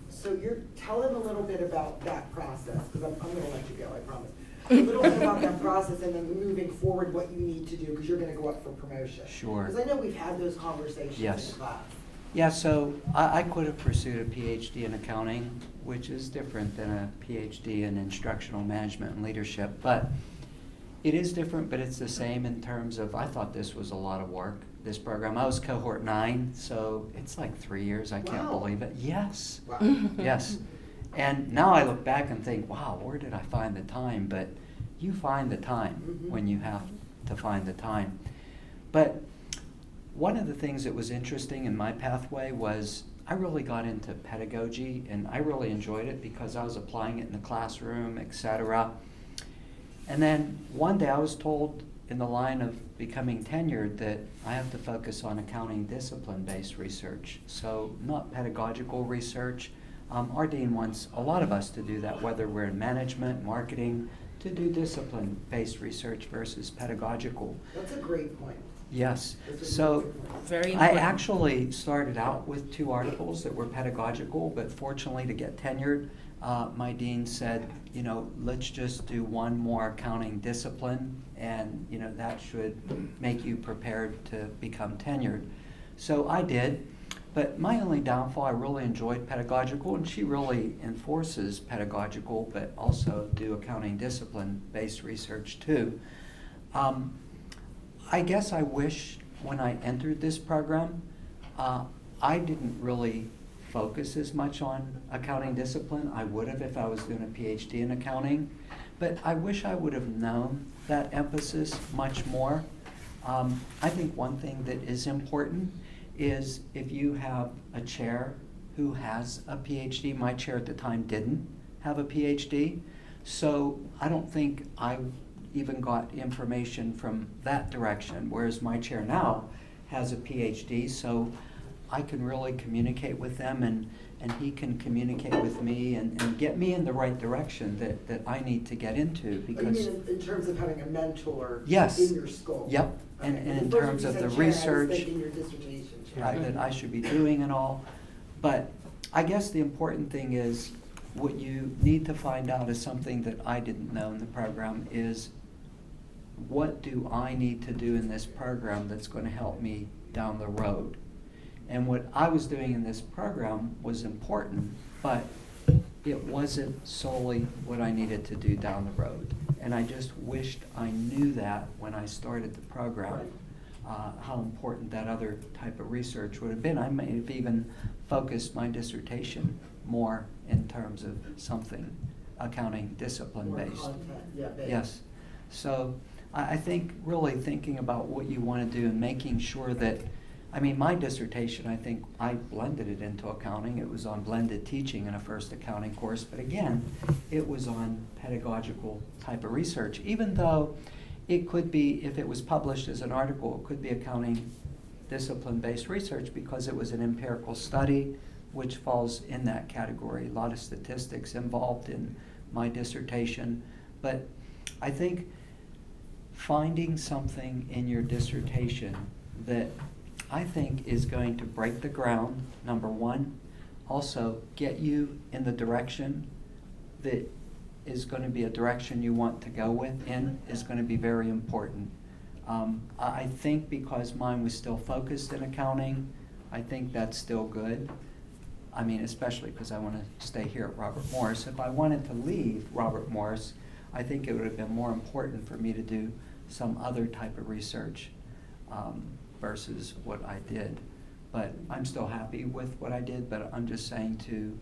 So tell them a little bit about that process, because I'm going to let you go, I promise. A little bit about that process and then moving forward what you need to do, because you're going to go up for promotion. Sure. Because I know we've had those conversations in Yes. the class. Yeah, so I could have pursued a PhD in accounting, which is different than a PhD in instructional management and leadership, but it is different, but it's the same in terms of, I thought this was a lot of work, this program. I was cohort 9, so it's like 3 years, I can't Wow. believe it. Yes, Wow. yes. And now I look back and think, wow, where did I find the time? But you find the time when you have to find the time. But one of the things that was interesting in my pathway was I really got into pedagogy, and I really enjoyed it because I was applying it in the classroom, etc. And then one day I was told in the line of becoming tenured that I have to focus on accounting discipline-based research. So not pedagogical research. Our dean wants a lot of us to do that, whether we're in management, marketing, to do discipline-based research versus pedagogical. That's a great point. Yes. That's a So good point. Very I important. actually started out with 2 articles that were pedagogical, but fortunately to get tenured, my dean said, let's just do one more accounting discipline, and that should make you prepared to become tenured. So I did, but my only downfall, I really enjoyed pedagogical, and she really enforces pedagogical, but also do accounting discipline-based research too. I guess I wish when I entered this program, I didn't really focus as much on accounting discipline. I would have if I was doing a PhD in accounting, but I wish I would have known that emphasis much more. I think one thing that is important is if you have a chair who has a PhD, my chair at the time didn't have a PhD, so I don't think I even got information from that direction, whereas my chair now has a PhD, so I can really communicate with them, and he can communicate with me and get me in the right direction that I need to get into, because... You mean in terms of having a mentor Yes. in your school? Yep, and Okay. in The first terms you of said the chair, I was research thinking your dissertation chair. right, that I should be doing and all. But I guess the important thing is, what you need to find out is something that I didn't know in the program is, what do I need to do in this program that's going to help me down the road? And what I was doing in this program was important, but it wasn't solely what I needed to do down the road. And I just wished I knew that when I started the program. how important that other type of research would have been. I may have even focused my dissertation more in terms of something accounting discipline More based. content, yeah, based. Yes. So I think really thinking about what you want to do and making sure that, I mean, my dissertation, I think I blended it into accounting. It was on blended teaching in a first accounting course, but again, it was on pedagogical type of research, even though it could be, if it was published as an article, it could be accounting discipline-based research because it was an empirical study, which falls in that category. A lot of statistics involved in my dissertation. But I think finding something in your dissertation that I think is going to break the ground, number one, also get you in the direction that is going to be a direction you want to go with in is going to be very important. I think because mine was still focused in accounting, I think that's still good. I mean, especially because I want to stay here at Robert Morris. If I wanted to leave Robert Morris, I think it would have been more important for me to do some other type of research versus what I did. But I'm still happy with what I did, but I'm just saying to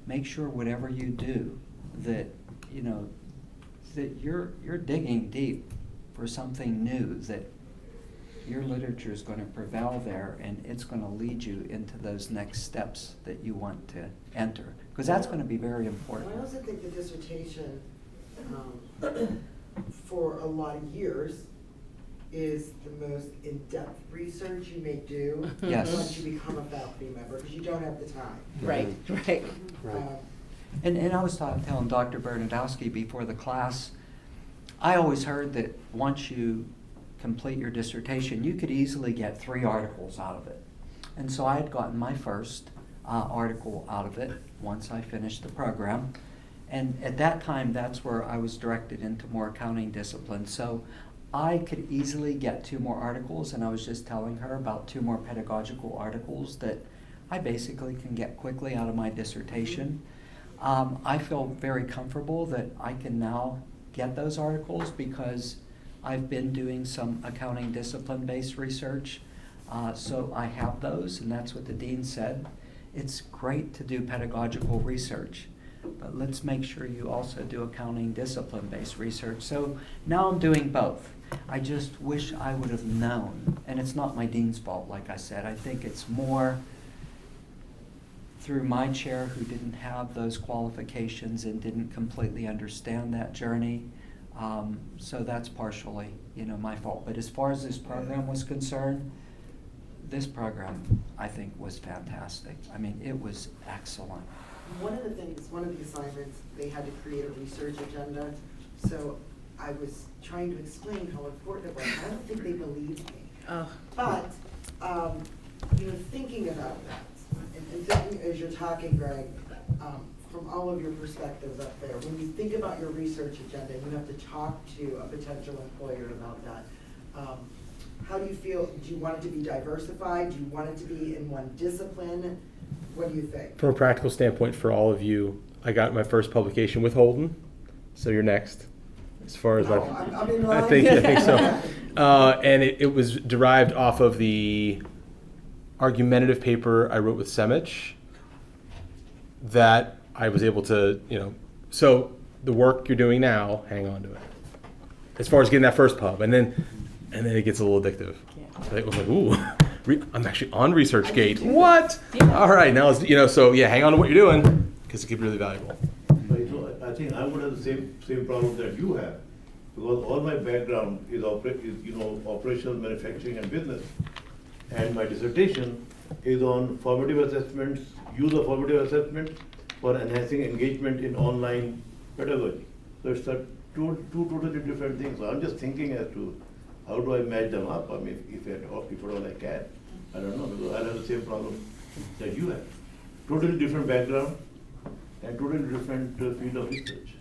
make sure whatever you do that, you know, that you're digging deep for something new, that your literature is going to prevail there and it's going to lead you into those next steps that you want to enter. Because that's going to be very important. I also think the dissertation, for a lot of years, is the most in-depth research you may do Yes. once you become a faculty member, because you don't have the time. Right, right. And I was telling Dr. Bernadowski before the class, I always heard that once you complete your dissertation, you could easily get 3 articles out of it. And so I had gotten my first article out of it once I finished the program. And at that time, that's where I was directed into more accounting discipline. So I could easily get 2 more articles, and I was just telling her about 2 more pedagogical articles that I basically can get quickly out of my dissertation. I feel very comfortable that I can now get those articles because I've been doing some accounting discipline-based research. So I have those, and that's what the dean said. It's great to do pedagogical research, but let's make sure you also do accounting discipline-based research. So now I'm doing both. I just wish I would have known, and it's not my dean's fault, like I said. I think it's more through my chair who didn't have those qualifications and didn't completely understand that journey. So that's partially, you know, my fault. But as far as this program was concerned, this program, I think, was fantastic. I mean, it was excellent. One of the things, one of the assignments, they had to create a research agenda. So I was trying to explain how important it was. I don't think they believed me. Oh. But, you know, thinking about that, and thinking as you're talking, Greg, from all of your perspectives up there, when you think about your research agenda, you have to talk to a potential employer about that. How do you feel? Do you want it to be diversified? Do you want it to be in one discipline? What do you think? From a practical standpoint, for all of you, I got my first publication with Holden, so you're next. As far as No, I'm in line. I think so. And it was derived off of the argumentative paper I wrote with Semich that I was able to, you know, so the work you're doing now, hang on to it. As far as getting that first pub, and then it gets a little addictive. Yeah. I was like, ooh, I'm actually on ResearchGate. What? Yeah. All right, now it's, you know, so yeah, hang on to what you're doing because it could be really valuable. I think I would have the same problem that you have, because all my background is operational manufacturing and business, and my dissertation is on formative assessments, use of formative assessment for enhancing engagement in online pedagogy. So it's two totally different things. So I'm just thinking as to how do I match them up? I mean, if at all I can. I don't know, because I have the same problem that you have. Totally different background and totally different field of research.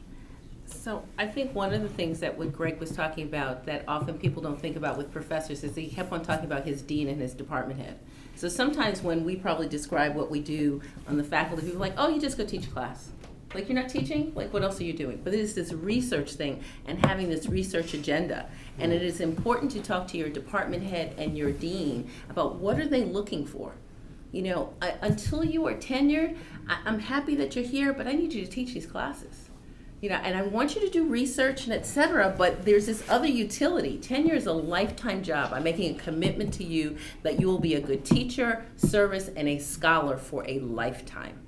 So I think one of the things that what Greg was talking about that often people don't think about with professors is he kept on talking about his dean and his department head. So sometimes when we probably describe what we do on the faculty, people are like, oh, you just go teach a class. Like, you're not teaching? Like, what else are you doing? But it is this research thing and having this research agenda. And it is important to talk to your department head and your dean about what are they looking for. You know, until you are tenured, I'm happy that you're here, but I need you to teach these classes. You know, and I want you to do research and et cetera, but there's this other utility. Tenure is a lifetime job. I'm making a commitment to you that you will be a good teacher, service, and a scholar for a lifetime.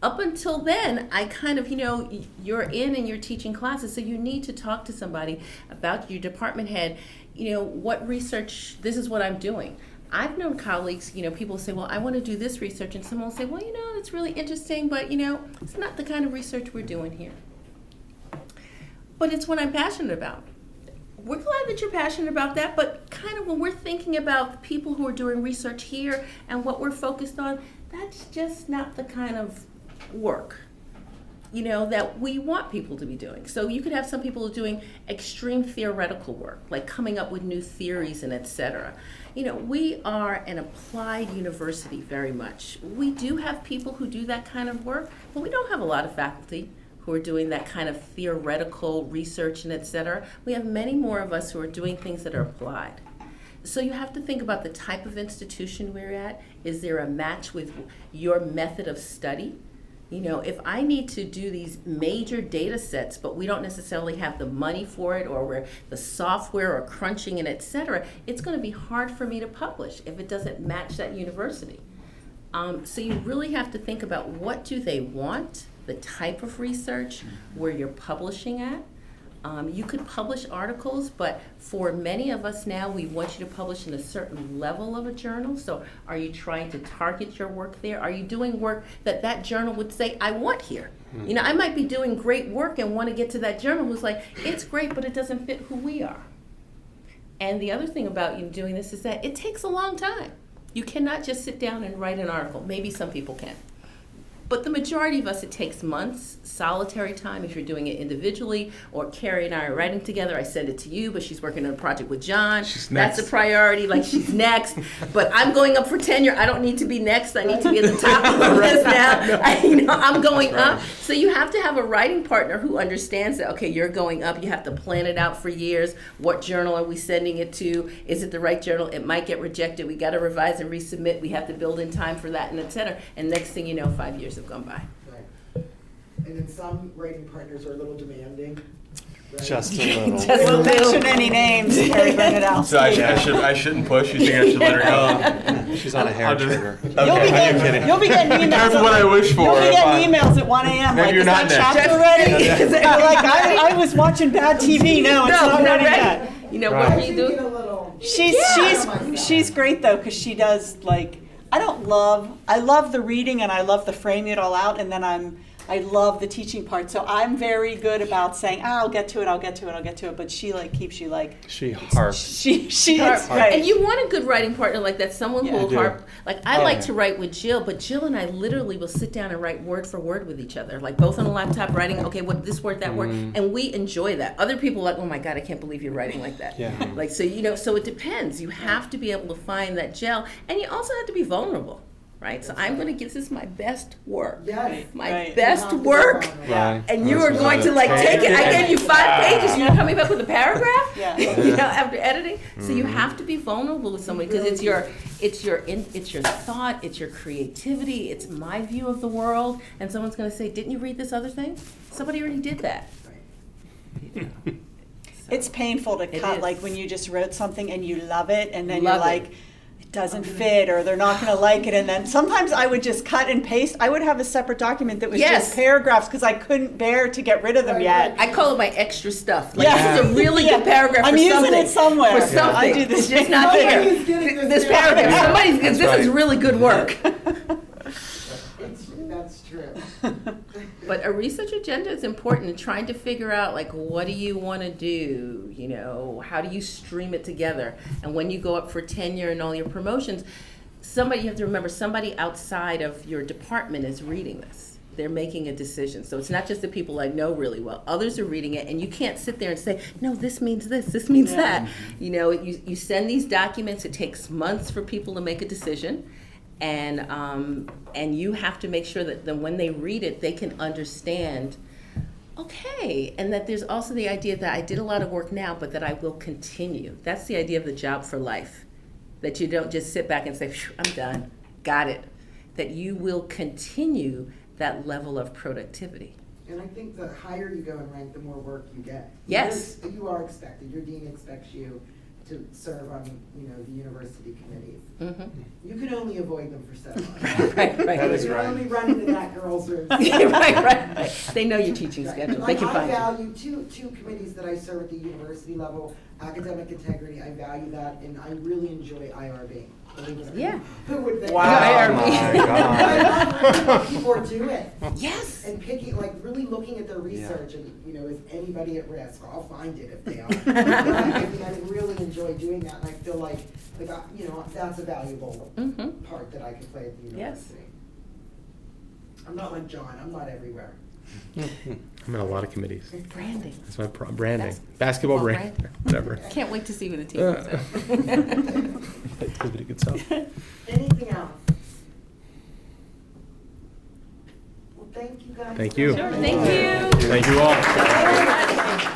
Up until then, I kind of, you know, you're in and you're teaching classes, so you need to talk to somebody about your department head, you know, what research, this is what I'm doing. I've known colleagues, you know, people say, well, I want to do this research, and someone will say, well, you know, it's really interesting, but, you know, it's not the kind of research we're doing here. But it's what I'm passionate about. We're glad that you're passionate about that, but kind of when we're thinking about the people who are doing research here and what we're focused on, that's just not the kind of work, you know, that we want people to be doing. So you could have some people doing extreme theoretical work, like coming up with new theories and et cetera. You know, we are an applied university very much. We do have people who do that kind of work, but we don't have a lot of faculty who are doing that kind of theoretical research and et cetera. We have many more of us who are doing things that are applied. So you have to think about the type of institution we're at. Is there a match with your method of study? You know, if I need to do these major data sets, but we don't necessarily have the money for it, or where the software or crunching and et cetera, it's gonna be hard for me to publish if it doesn't match that university. So you really have to think about what do they want, the type of research, where you're publishing at. You could publish articles, but for many of us now, we want you to publish in a certain level of a journal. So are you trying to target your work there? Are you doing work that that journal would say, I want here? You know, I might be doing great work and want to get to that journal who's like, it's great, but it doesn't fit who we are. And the other thing about you doing this is that it takes a long time. You cannot just sit down and write an article. Maybe some people can. But the majority of us, it takes months, solitary time if you're doing it individually, or Carrie and I are writing together. I send it to you, but she's working on a project with John. That's a priority, like she's next. But I'm going up for tenure. I don't need to be next. I need to be at the top of the list now. I'm going up. So you have to have a writing partner who understands that, okay, you're going up. You have to plan it out for years. What journal are we sending it to? Is it the right journal? It might get rejected. We got to revise and resubmit. We have to build in time for that, and et cetera. And next thing you know, 5 years have gone by. Right. And then some writing partners are a little demanding. Right? Just a little. Just won't mention any names, Carrie Bernadowski. So I shouldn't push. You think I should let her go? She's on a hair trigger. Okay. You'll be getting emails. Be careful what I wish for. You'll be getting emails at 1 a.m. Maybe like, you're is not that next. chapter ready? Like, I was watching bad TV. No, it's not ready yet. You know, Right. what do you do? She's great though, because she does like, I love the reading and I love the framing it all out, and then I love the teaching part. So I'm very good about saying, I'll get to it, but she like keeps you like. She harps. She is right. And you want a good writing partner like that, someone who will do. harp. Like I like to write with Jill, but Jill and I literally will sit down and write word for word with each other, like both on a laptop writing, okay, what this word, that word, and we enjoy that. Other people are like, oh my God, I can't believe you're writing like that. Yeah. Like, so, you know, so it depends. You have to be able to find that gel, and you also have to be vulnerable. Right, so I'm going to give this my best work. Yes. My best work. Right. And you are going to like take it. I gave you 5 pages. You're coming back with a paragraph. Yeah. You know, after editing. So you have to be vulnerable with somebody because it's your thought, it's your creativity, it's my view of the world. And someone's going to say, "Didn't you read this other thing? Somebody already did that." It's painful to It cut, is. like when you just wrote something and you love it, and then Love you're it. like, it doesn't fit, or they're not going to like it, and then sometimes I would just cut and paste. I would have a separate document that was Yes. just paragraphs because I couldn't bear to get rid of them yet. I call it my extra stuff. Like Yeah. this is a really Yeah. good paragraph I'm for using something. it somewhere. For something. I do the It's same just not thing. here. Somebody's getting This this paragraph. down. Somebody's this right. is really good work. That's true. But a research agenda is important in trying to figure out, like, what do you want to do? You know, how do you stream it together? And when you go up for tenure and all your promotions, you have to remember, somebody outside of your department is reading this. They're making a decision. So it's not just the people I know really well. Others are reading it, and you can't sit there and say, no, this means this means that. You know, you send these documents. It takes months for people to make a decision. And you have to make sure that then when they read it, they can understand, okay, and that there's also the idea that I did a lot of work now, but that I will continue. That's the idea of the job for life, that you don't just sit back and say, "Phew, I'm done, got it," that you will continue that level of productivity. And I think the higher you go in rank, the more work you get. Yes. You are expected, your dean expects you to serve on, the university committees. Mhm. You can only avoid them for so long. Right. That is You right. can only run into that girl's room. right. They know your teaching Right. schedule. They Like, can I find you. value two committees that I serve at the university level, academic integrity, I value that, and I really enjoy IRB. Believe it or not. Yeah. Who would think? Wow. that? Oh, my God. I love really what people are doing. Yes. And picking, like, really looking at their research and, is anybody at risk? I'll find it if they are. I really enjoy doing that, and I feel like, that's a valuable Mhm. part that I can play at the university. I'm not like John, I'm not everywhere. I'm in a lot of committees. Branding. That's my branding. That's- Basketball Oh, brand, whatever. Can't wait to see what the team is. It's pretty good stuff. Anything else? Well, thank you guys. Thank you. so much. Thank you. Thank you all. Thank you very much.